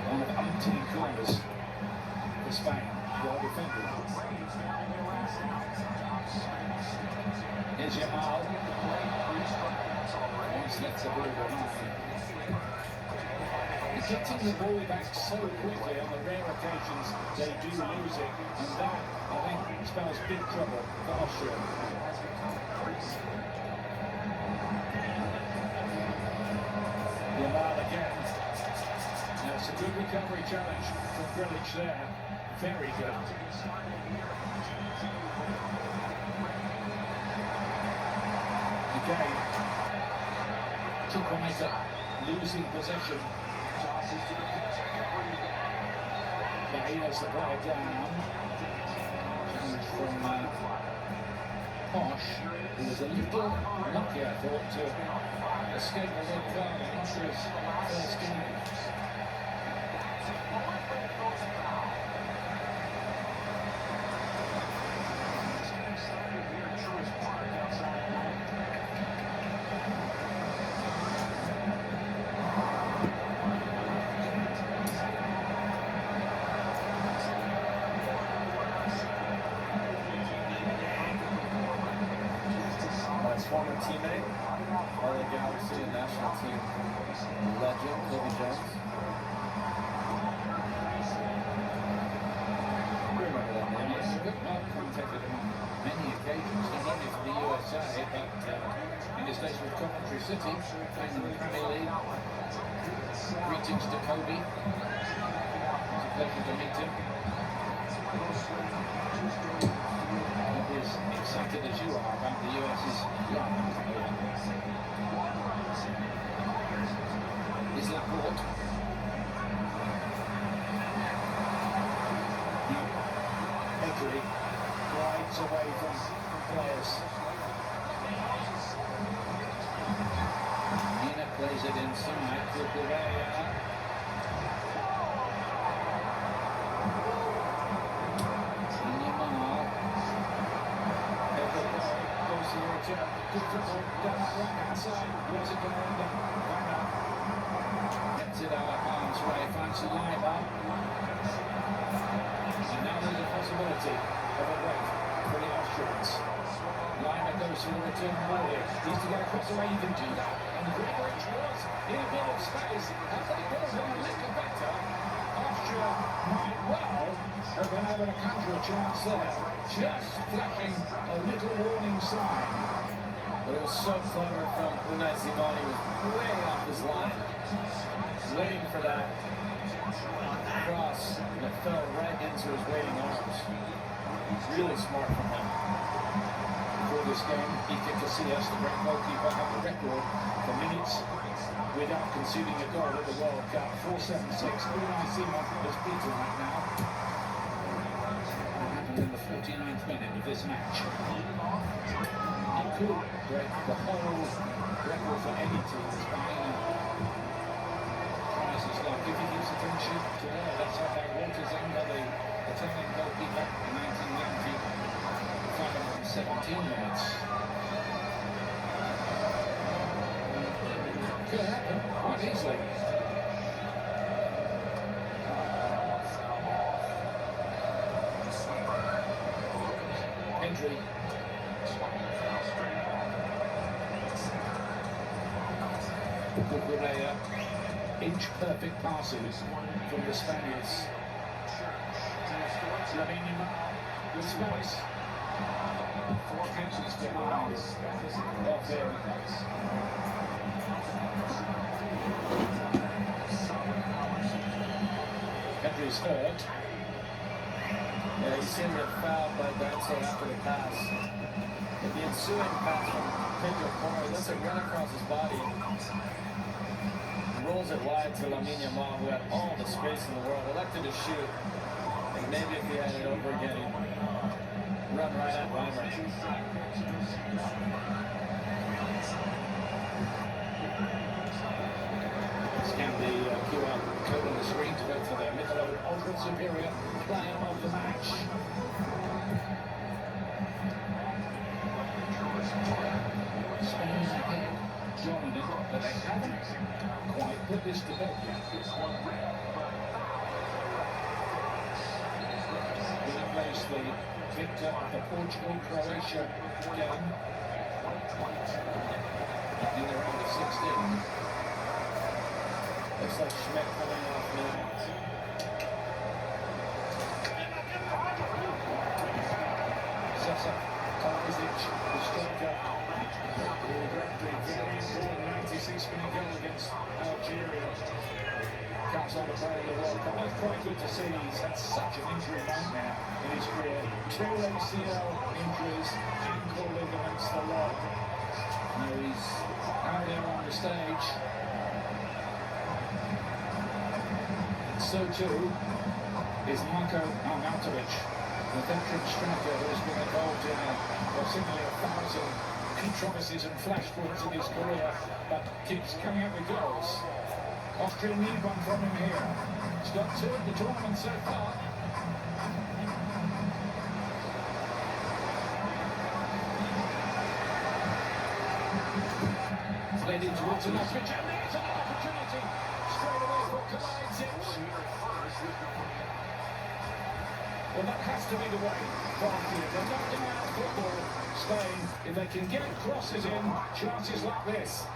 One of umpteen corners for Spain. Well defended. Here's Yamal. Once left the ball behind. Getting the ball back so quickly on the rare occasions they do lose it, and that, I think, spells big trouble for Austria. Yamal again. Now it's a good recovery challenge from Grilic there. Very good. Again, Chukwuemeka losing possession. But he has the ball down. Challenge from Posh, who was a little lucky, I thought, to escape a red card in Austria's first game. Former teammate, LA Galaxy and national team legend, Kobe Jones. Remember that name? Yes, I've contacted him on many occasions, not only for the USA, but in his days with Coventry City, playing in the Premier League. Greetings to Kobe. It's a pleasure to meet him. As excited as you are about the US's run. Is Laporte? Pedri glides away from players. Nina plays it inside to Correa. Good football down that right-hand side. Where's it going under? Gets it out of harm's way. Fancy Lima. And now there's a possibility of a break for the Austrians. Lima goes for the return ball here. Needs to get across the way. You can do that. And Grigorich was in a bit of space. Has they got him a little better? Austria might well have been able to capture a chance there. Just flashing a little warning sign. But it was so clever from Unai Simon. He was way off his line, waiting for that cross that fell right into his waiting arms. Really smart from him. Before this game, Iker Casillas, the great goalkeeper, had the record for minutes without conceding a goal at the World Cup. 4.76. Unai Simon is beaten right now. What happened in the 49th minute of this match? He could break the whole record for any team. Spain tries his luck. If he gives attention to let's have that Waters under the Italian goalkeeper in 1990. 517 minutes. Could happen quite easily. Pedri. Correa. Inch-perfect passes from the Spaniards. Lamine with space. Catches behind off him. Pedri's hurt. Yeah, you see him get fouled by Benson after the pass. But the ensuing pass from Pedro Porro lets it run across his body. Rolls it wide to Lamine Yamal, who had all the space in the world, elected to shoot. And maybe if he had it over again, he'd run right at Weimer. Scan the QR code on the screen to go for their middle ultra superior player of the match. Spain ahead, dominant, but they haven't quite put this to bed yet. Will embrace the victor of the Portugal-Croatia game in the round of 16. Looks like Schmidt coming off now. Sasa Karzic, the striker, who grabbed the very important 96-minute goal against Algeria. Comes on to play in the World Cup. That's quite good to see. He's had such an injury nightmare in his career. 2 ACL injuries, ankle ligaments, the lot. Now he's out there on the stage. So too is Marko Arnautovic, the veteran striker who has been involved in seemingly 1,000 controversies and flashpoints in his career, but keeps coming up with goals. Austria need one from him here. He's got 2 in the tournament so far. Played in towards an Austrian, and there's an opportunity straight away for Kalajdzic. Well, that has to be the way. They're not going to out football Spain. If they can get crosses in, chances like this.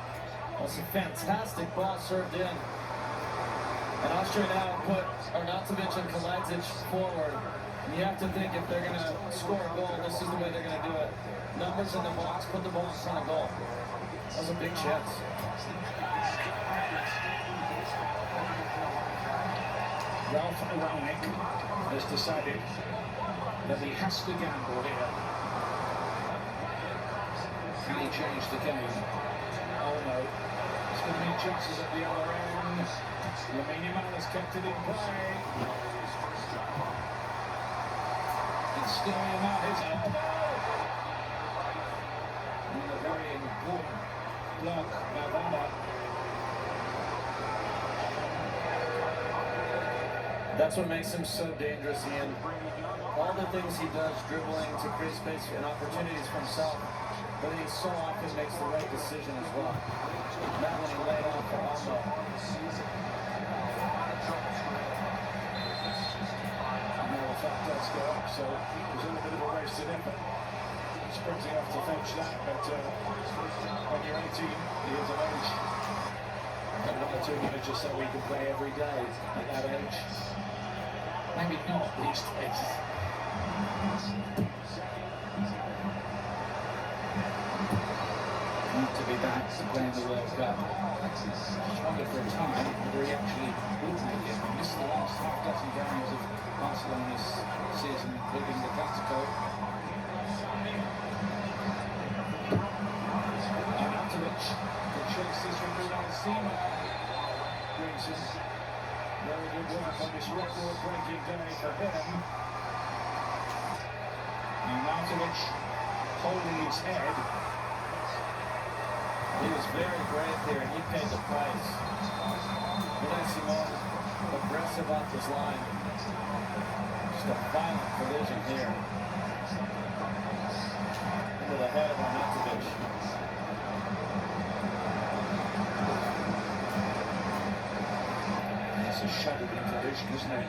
That's a fantastic ball served in. And Austria now put Arnautovic and Kalajdzic forward. And you have to think if they're going to score a goal, this is the way they're going to do it. Numbers in the box, put the ball in front of goal. That was a big chance. Ralph Rangnick has decided that he has to gamble here. Can he change the game? Oh no. There's going to be chances at the other end. Lamine Yamal has kept it in play. It's still Yamal, his elbow! And a very important block by Bamba. That's what makes him so dangerous, Ian. All the things he does, dribbling to create space and opportunities for himself, but he so often makes the right decision as well. Not when he laid off for Almo. Now the fact does go up, so there's a little bit of a wasted effort. Sprinting off to fetch that, but when you're 18 years of age, and 1 or 2 minutes or so we can play every day at that age. Maybe not these days. Need to be back to play in the World Cup. Stronger for a time, whether he actually would make it. He missed the last half dozen games of Barcelona's season, including the Clasico. Arnautovic, the chases from Brazil. Grayson, very good work on this record-breaking day for him. Arnautovic holding his head. He was very brave here, and he paid the price. Simone, aggressive off his line. Just a violent collision here. Into the head of Arnautovic. That's a shuddering collision, isn't it?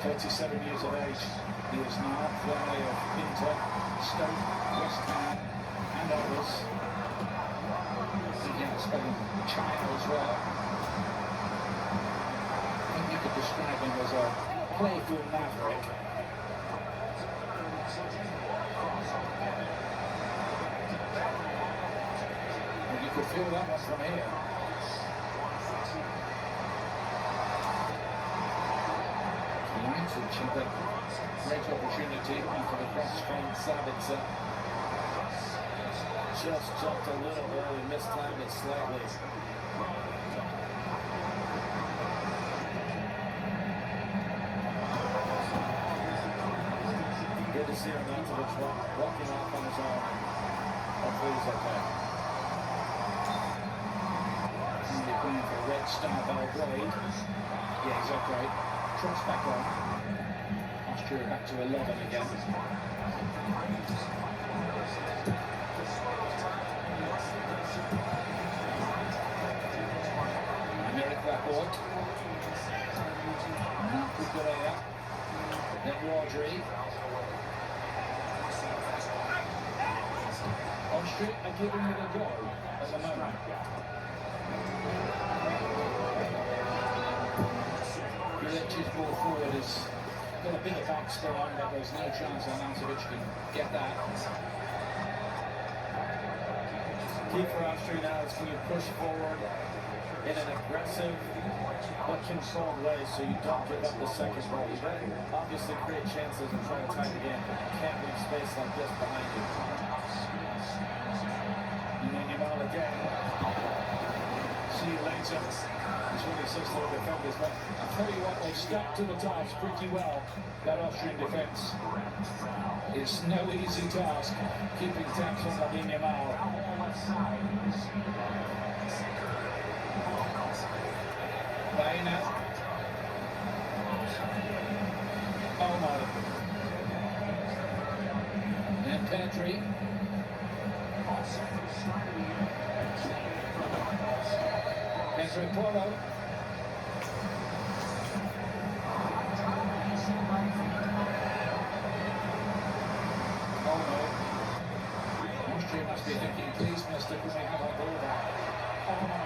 37 years of age, he is now formerly of Inter, Stoke, West Ham, and others. He has spent China as well. I think you could describe him as a playful maverick. And you could feel that one from here. Which had a great opportunity after the cross from Sabitzer. Just jumped a little early, mistimed it slightly. Good to see Arnautovic walking off on his own. Hopefully he's okay. They're playing for Red Star Belgrade. Yeah, he's okay. Trots back on. Austria back to 11 again. Americ Rapport. Marco Correa. Then Rodri. Austria are giving it a go at the moment. Gulech's ball forward has got a bit of backspin, but there's no chance Arnautovic can get that. Key for Austria now is can you push forward in an aggressive but controlled way so you don't give up the second ball. You better obviously create chances and try to tie the game, but you can't leave space like this behind you. And then Yamal again. See you later. That's what he says to the defenders. But I'll tell you what, they've stuck to the task pretty well, that Austrian defence. It's no easy task keeping tabs on Yamal. Baena. Olmo. And Petri. Pedro Porro. Olmo. Austria must be thinking, please, mister, can we have our ball back? Olmo.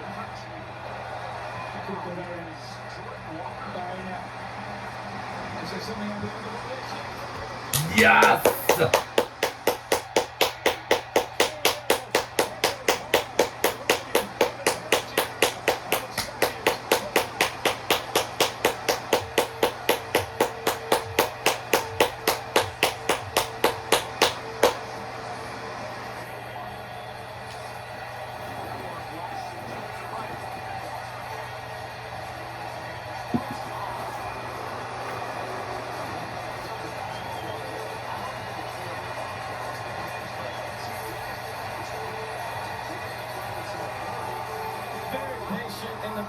Is there something on the end of this? Yes!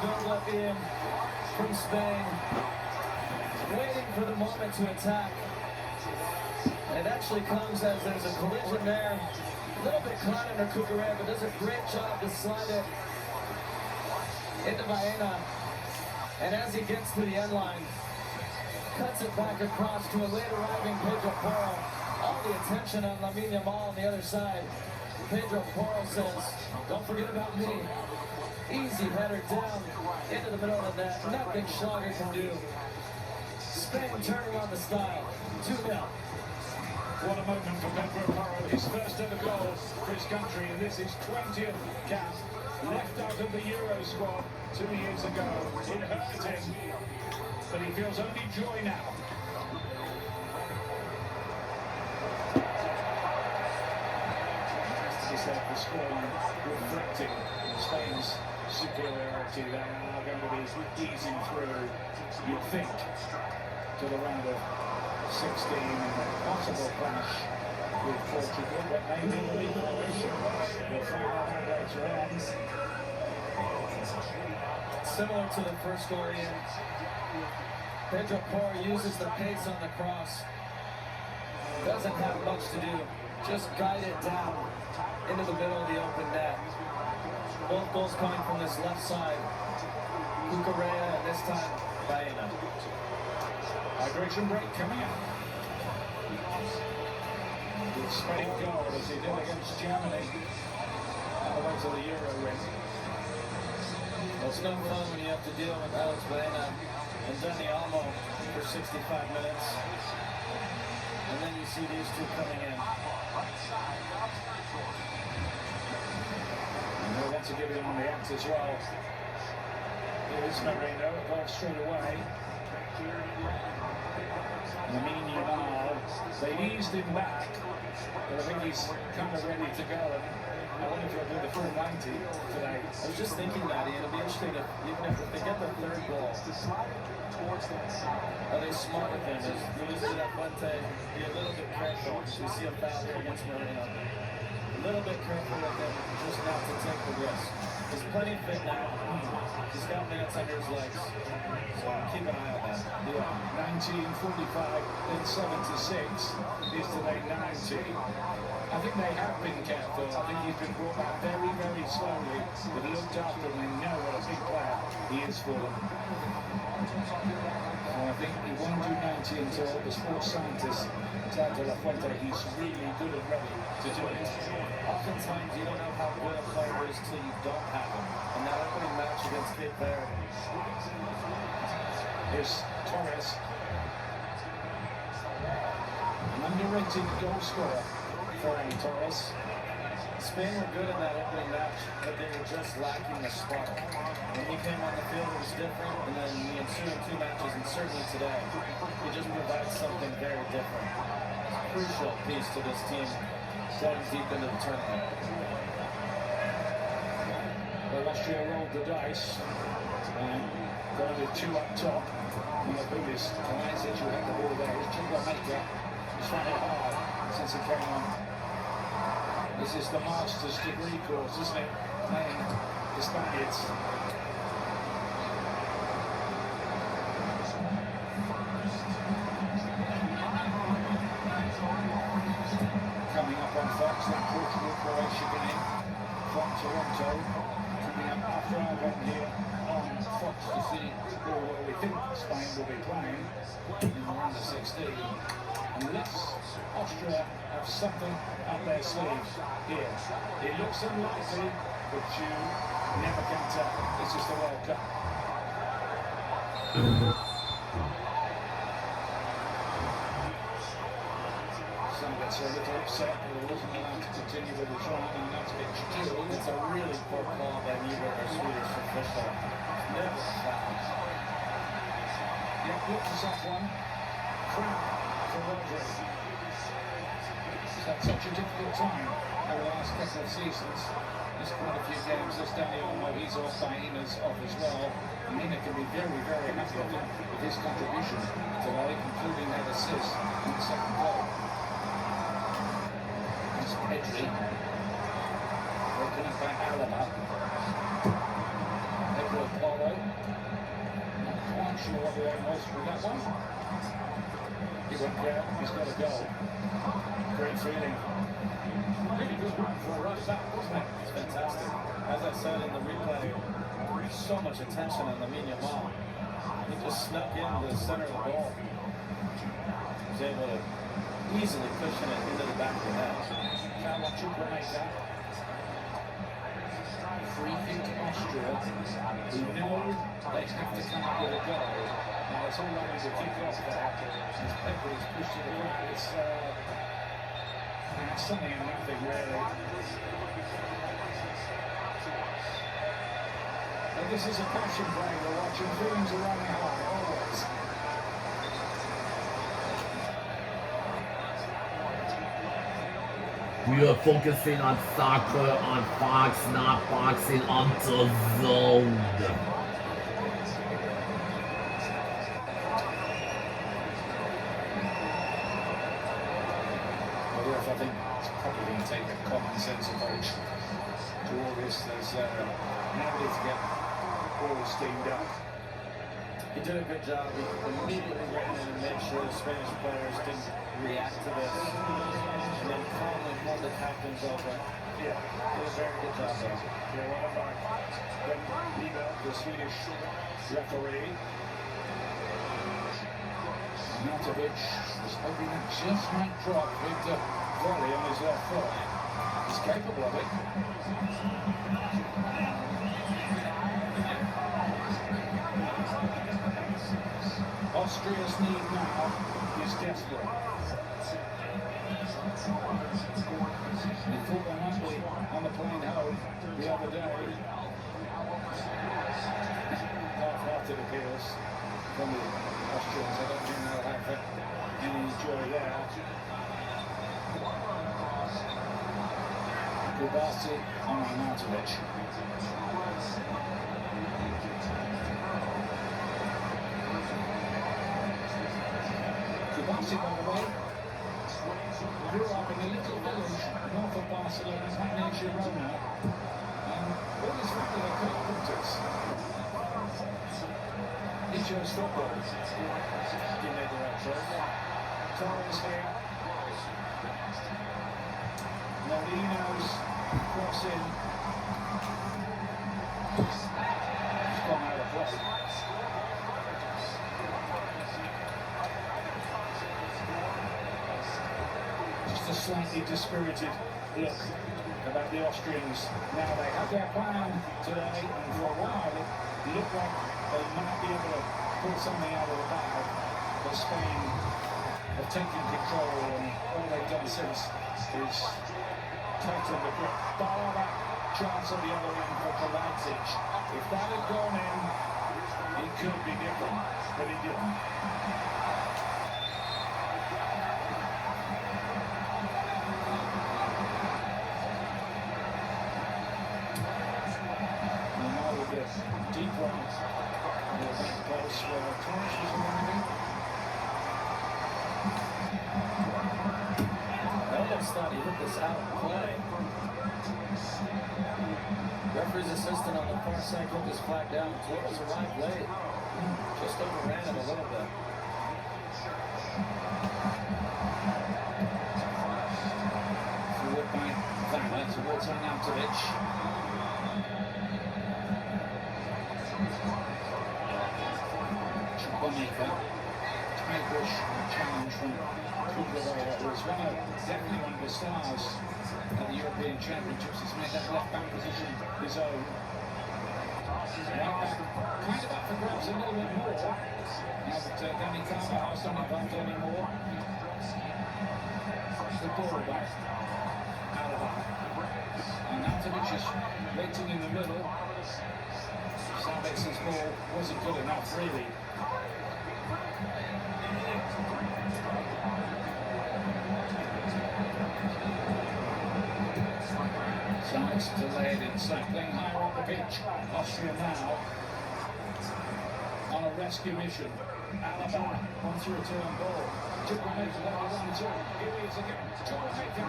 Build-up in from Spain, waiting for the moment to attack. It actually comes as there's a collision there. A little bit caught under Cucurella, but does a great job to slide it into Baena. And as he gets to the end line, cuts it back across to a late arriving Pedro Porro. All the attention on Lamine Yamal on the other side. Pedro Porro says, don't forget about me. Easy header down into the middle of the net. Nothing Schlager can do. Spain turning on the style. 2-0. What a moment for Pedro Porro. His first ever goal for his country, and this is 20th cap. Left out of the Euro squad 2 years ago. It hurt him, but he feels only joy now. As he said, the scoreline reflecting Spain's superiority. They are going to be easing through, you'd think, to the round of 16 and a possible clash with Portugal, but maybe the Croatia. We'll find out how later on. Similar to the first goal, Ian. Pedro Porro uses the pace on the cross. Doesn't have much to do. Just guide it down into the middle of the open net. Both goals coming from this left side. Cucurella, and this time, Baena. Hydration break coming up. With Spain goal as he did against Germany on the way to the Euro win. Well, it's no fun when you have to deal with Alex Baena and Dani Olmo for 65 minutes. And then you see these two coming in. And they want to give it on the act as well. Here is Marino, ball straight away. Lamine Yamal, they eased him back, but I think he's kind of ready to go. And I wonder if he'll do the full 90 today. I was just thinking that, Ian, it'll be interesting if, even if they get the third goal, Are they smart with him? Is Luis de la Fuente be a little bit careful? We see a foul here against Marino. A little bit careful with him, just not to take the risk. He's plenty fit now. He's got minutes under his legs. So keep an eye on that. Yeah, 1945, then 76 is today 90. I think they have been careful. I think he's been brought back very, very slowly, but looked after and they know what a big player he is for them. So I think he won't do 90 until the sports scientist tell De La Fuente he's really good and ready to do it. Oftentimes you don't know how good a player is till you don't have him. And that opening match against Cape Verde. Here's Torres. An underrated goal scorer. Ferran Torres. Spain were good in that opening match, but they were just lacking the spark. When he came on the field, it was different, and then the ensuing two matches, and certainly today, he just provides something very different. Crucial piece to this team going deep into the tournament. Well, Austria rolled the dice, going with two up top. And the biggest Kalajdzic who had the ball there is Chukwuemeka. He's found it hard since he came on. This is the master's degree course, isn't it? Playing the Spaniards. Coming up on Fox, that Portugal-Croatia game from Toronto. Coming up after our run here on Fox to see where we think Spain will be playing in the round of 16. Unless Austria have something up their sleeves here. It looks unlikely, but you never can tell. This is the World Cup. Some gets a little upset that he wasn't allowed to continue with the trial, and that's a bit chill. It's a really poor call by Niebuhr, our Swedish official. Never foul. Yeah, looks as that one. Crap for Rodri. He's had such a difficult time over the last couple of seasons. There's quite a few games. There's Dani Olmo, he's off, Baina's off as well. Mina can be very, very happy with his contribution today, including that assist in the second goal. That's Pedri. Broken up by Alaba. Pedro Porro. Not quite sure what the aim was with that one. He went there, he's got a goal. Great feeling. Really good one for a rush back, wasn't it? It's fantastic. As I said in the replay, so much attention on Lamine Yamal. He just snuck in the center of the ball. He was able to easily cushion it into the back of the net. Now what Chukwuemeka. Free kick to Austria, who know they have to come up with a goal. Now it's all right to kick off there. As Pedro is pushed to the right, it's something and nothing really. But this is a passion play we're watching. Feelings are running high, always. We are focusing on soccer on Fox, not boxing on the zone. I think it's probably going to take a common sense approach to all this. There's nobody to get all steamed up. He did a good job. He immediately ran in and made sure the Spanish players didn't react to this. And then calmly pulled the captains over. Yeah, Did a very good job there. you're right back. The Swedish referee. Matovic was hoping that just might drop with the volley on his left foot. He's capable of it. Austria's need now is desperate. They thought they might be on the plane home the other day. Half-hearted appeals from the Austrians. I don't think they'll have any joy there. Kubasi on Arnautovic. Kubasi, by the way, grew up in a little village north of Barcelona, near Girona. All his family are carpenters. He chose football. He made the right choice. Torres here. Molino's crossing. He's gone out of play. Just a slightly dispirited look about the Austrians. Now they have their plan today, and for a while it looked like they might be able to pull something out of the bag. But Spain have taken control, and all they've done since is tighten the grip. Bar that chance at the other end for Kovacic. If that had gone in, it could be different, but it didn't. Deep right, the back post where Torres was arriving. I almost thought he hit this out of play. Referee's assistant on the far side put this flag down. Torres arrived late. Just overran him a little bit. Forward by Vanna towards Arnautovic. Bonica, Tigrish challenge from Kudrova, who is definitely one of the stars at the European Championships. He's made that left back position his own. Right back, kind of up for grabs a little bit more. Now that Danny Carvajal's not involved anymore. The ball back. Alaba. Arnautovic is waiting in the middle. Savitz's ball wasn't good enough, really. Sides delayed inside, playing higher up the pitch. Austria now on a rescue mission. Alaba wants to return ball. Chukwuemeka level 1-2. Here he is again. Chukwuemeka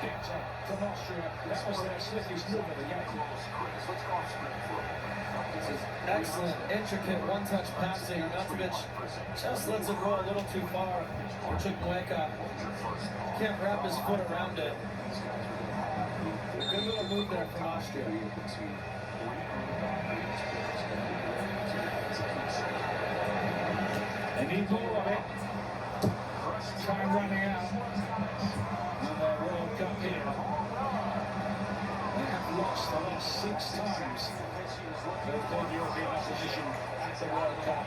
gets up from Austria. That was their slickest move of the game. This is excellent, intricate one-touch passing. Arnautovic just lets it go a little too far for Chukwuemeka. Can't wrap his foot around it. Good little move there from Austria. They need more of it. Time running out. And their World Cup here. They have lost the last 6 times. They've got European opposition at the World Cup.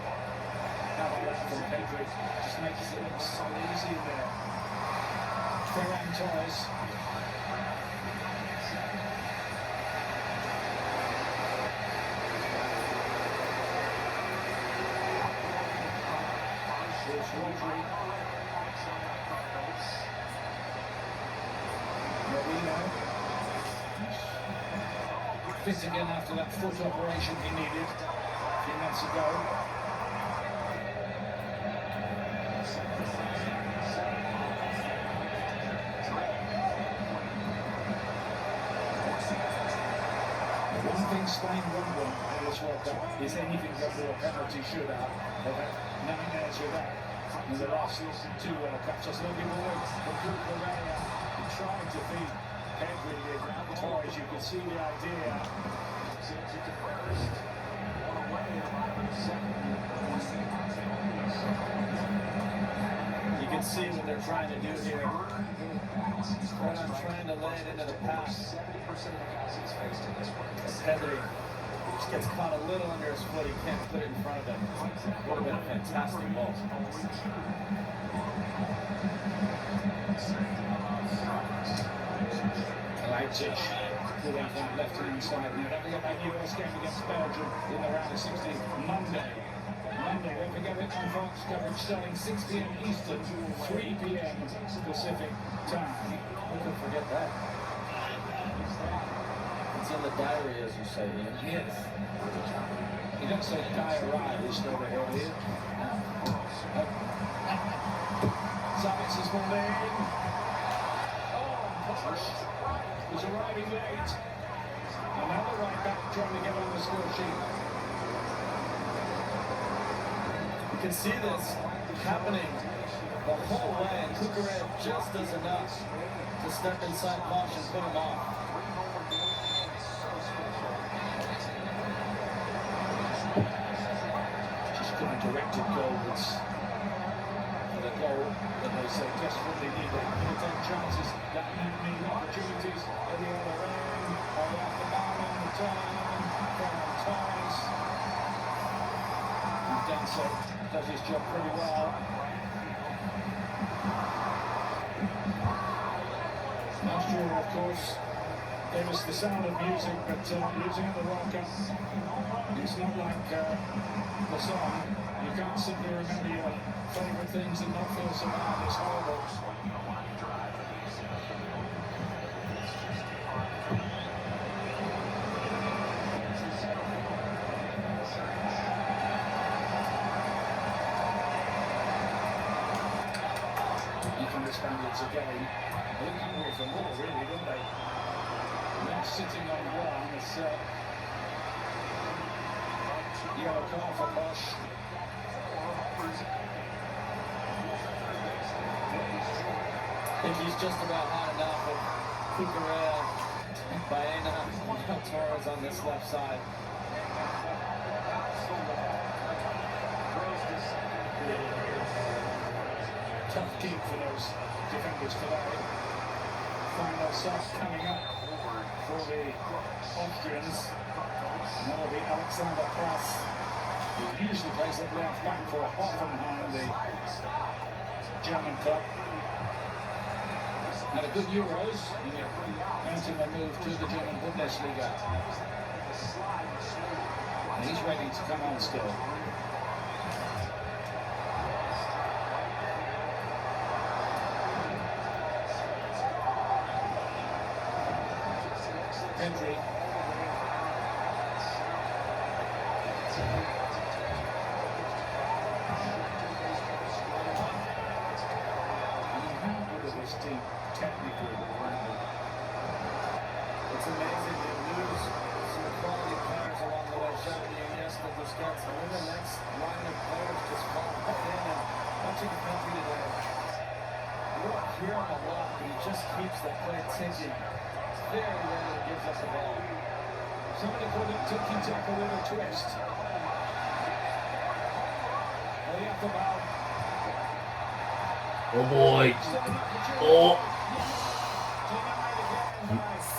How about that from Pedri? Just makes it look so easy there. Ferran Torres. Here's Rodri. Molino. Fit again after that foot operation he needed a few months ago. One thing Spain won't win in this World Cup is anything under a penalty shootout. They've had nightmares with that in the last 2 World Cups. Just looking forward for Kudrova, he tried to beat Pedri with Torres. You could see the idea. You can see what they're trying to do here. They're trying to lay it into the pass. Pedri just gets caught a little under his foot. He can't put it in front of him. Would have been a fantastic ball. Leipzig pull out that left-hand side now. Don't forget that US game against Belgium in the round of 16 Monday. Don't forget it on Fox coverage starting 6 p.m. Eastern, 3 p.m. Pacific time. Who can forget that? It's in the diary, as you say, Ian. Yes. You don't say diary, you still the hell here. is one in. Oh, Posh was arriving late. Another right back trying to get on the score sheet. You can see this happening the whole way, and Kukurev just does enough to step inside Posh and put him off. Just couldn't direct it goals. For the goal that they so desperately needed. He'll take chances that mean opportunities at the other end. Or off the man on the turn. From Torres. And Denso does his job pretty well. Austria, of course, gave us the sound of music, but using the rocker, it's not like the song. You can't simply remember your favourite things and not feel so bad. It's horrible. You can understand it's again. They're hungry for more, really, don't they? Not sitting on one, it's yellow card for Bosch. I think he's just about had enough of Kukurev, Baena, and Torres on this left side. Tough gig for those defenders today. Final soft coming up for the Austrians. And that'll be Alexander Klaas, who usually plays at left back for Hoffenheim, the German club. Had a good Euros, counting the move to the German Bundesliga. And he's ready to come on still. Henry. How good is this team technically? It's amazing they lose some quality players along the way. Xavi, Iniesta, Busquets, and then the next line of players just fall back in. And watching the country today, you don't hear him a lot, but he just keeps the play ticking. Very rarely gives us the ball. Somebody called it tiki-taka with a twist. Way up the ball. Oh boy. Oh.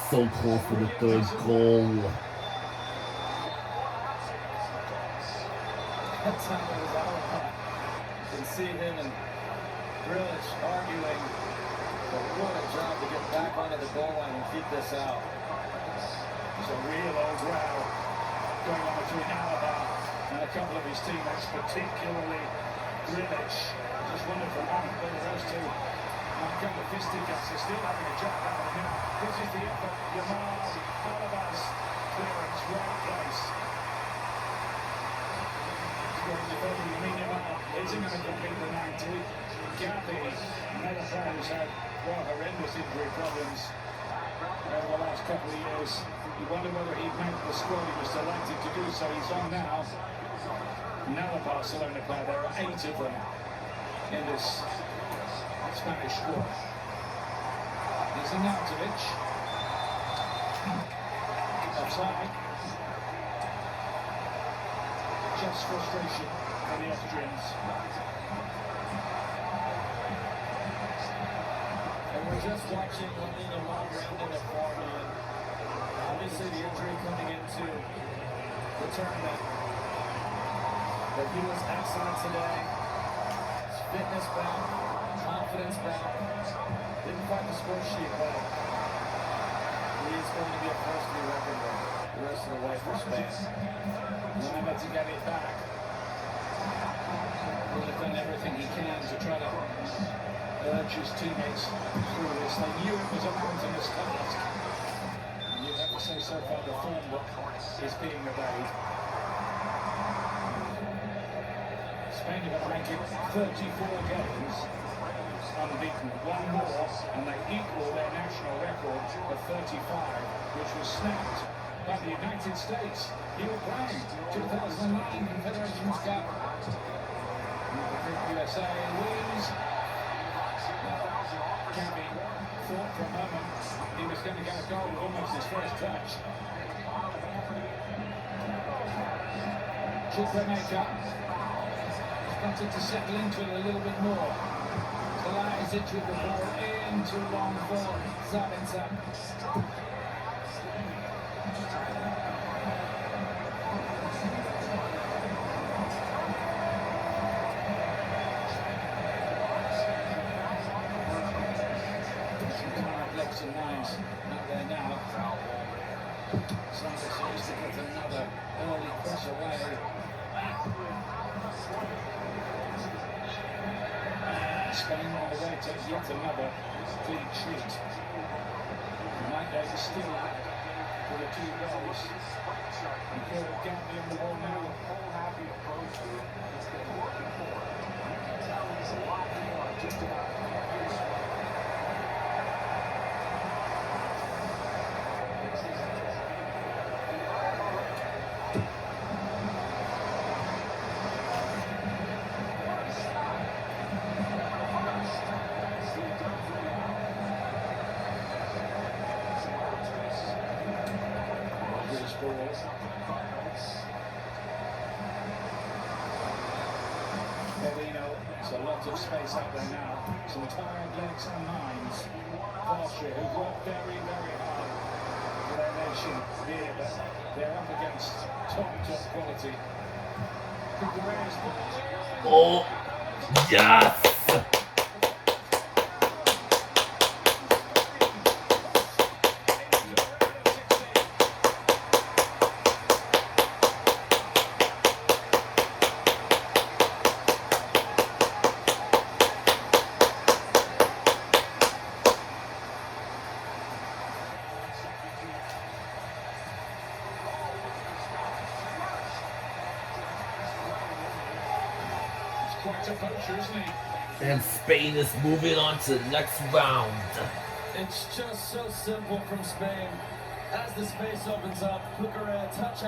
So close for the third goal. That time it was out. You can see him and Grealish arguing. But what a job to get back onto the goal line and keep this out. There's a real old row going on between Alaba and a couple of his teammates, particularly Grealish. Just wondered for a moment whether those two might come to fisticuffs. They're still having a chat about him. This is the effort. Yamal, Alaba's clearance, right place. Scoring the ball, Yamal isn't going to complete the 90. Gavi, another player who's had horrendous injury problems over the last couple of years. You wonder whether he'd make the squad. He was selected to do so. He's on now. Another Barcelona player. There are 8 of them in this Spanish squad. There's Arnautovic. Offside. Just frustration for the Austrians. And we're just watching Lamine Yamal rounding a form, and obviously the injury coming into the tournament. But he was excellent today. His fitness back, confidence back. Didn't find the score sheet, but he is going to be a force to be reckoned with the rest of the way for Spain. Remember to get it back. He'll have done everything he can to try to urge his teammates through this. They knew it was a mountainous task. And you'd have to say so far the form is being obeyed. Spain have been ranking 34 games unbeaten. One more, and they equal their national record of 35, which was snapped by the United States. Ukraine, 2009 Confederations Cup. USA wins. Cabby thought for a moment he was going to get a goal with almost his first touch. Chukwemeka wanted to settle into it a little bit more. Kalajdzic with the ball into long for Zavinca. Legs and lines out there now. Sanchez needs to get another early cross away. Spain on the way to yet another clean sheet. Mike Davis still with the 2 goals. And Kieran Gantly on the ball now. Just about. There's a lot of space out there now. Some tired legs and minds. Austria, who worked very, very hard for their nation here, but they're up against top quality. Oh, yes! Quite a poacher, isn't he? And Spain is moving on to the next round. It's just so simple from Spain. As the space opens up, quicker touch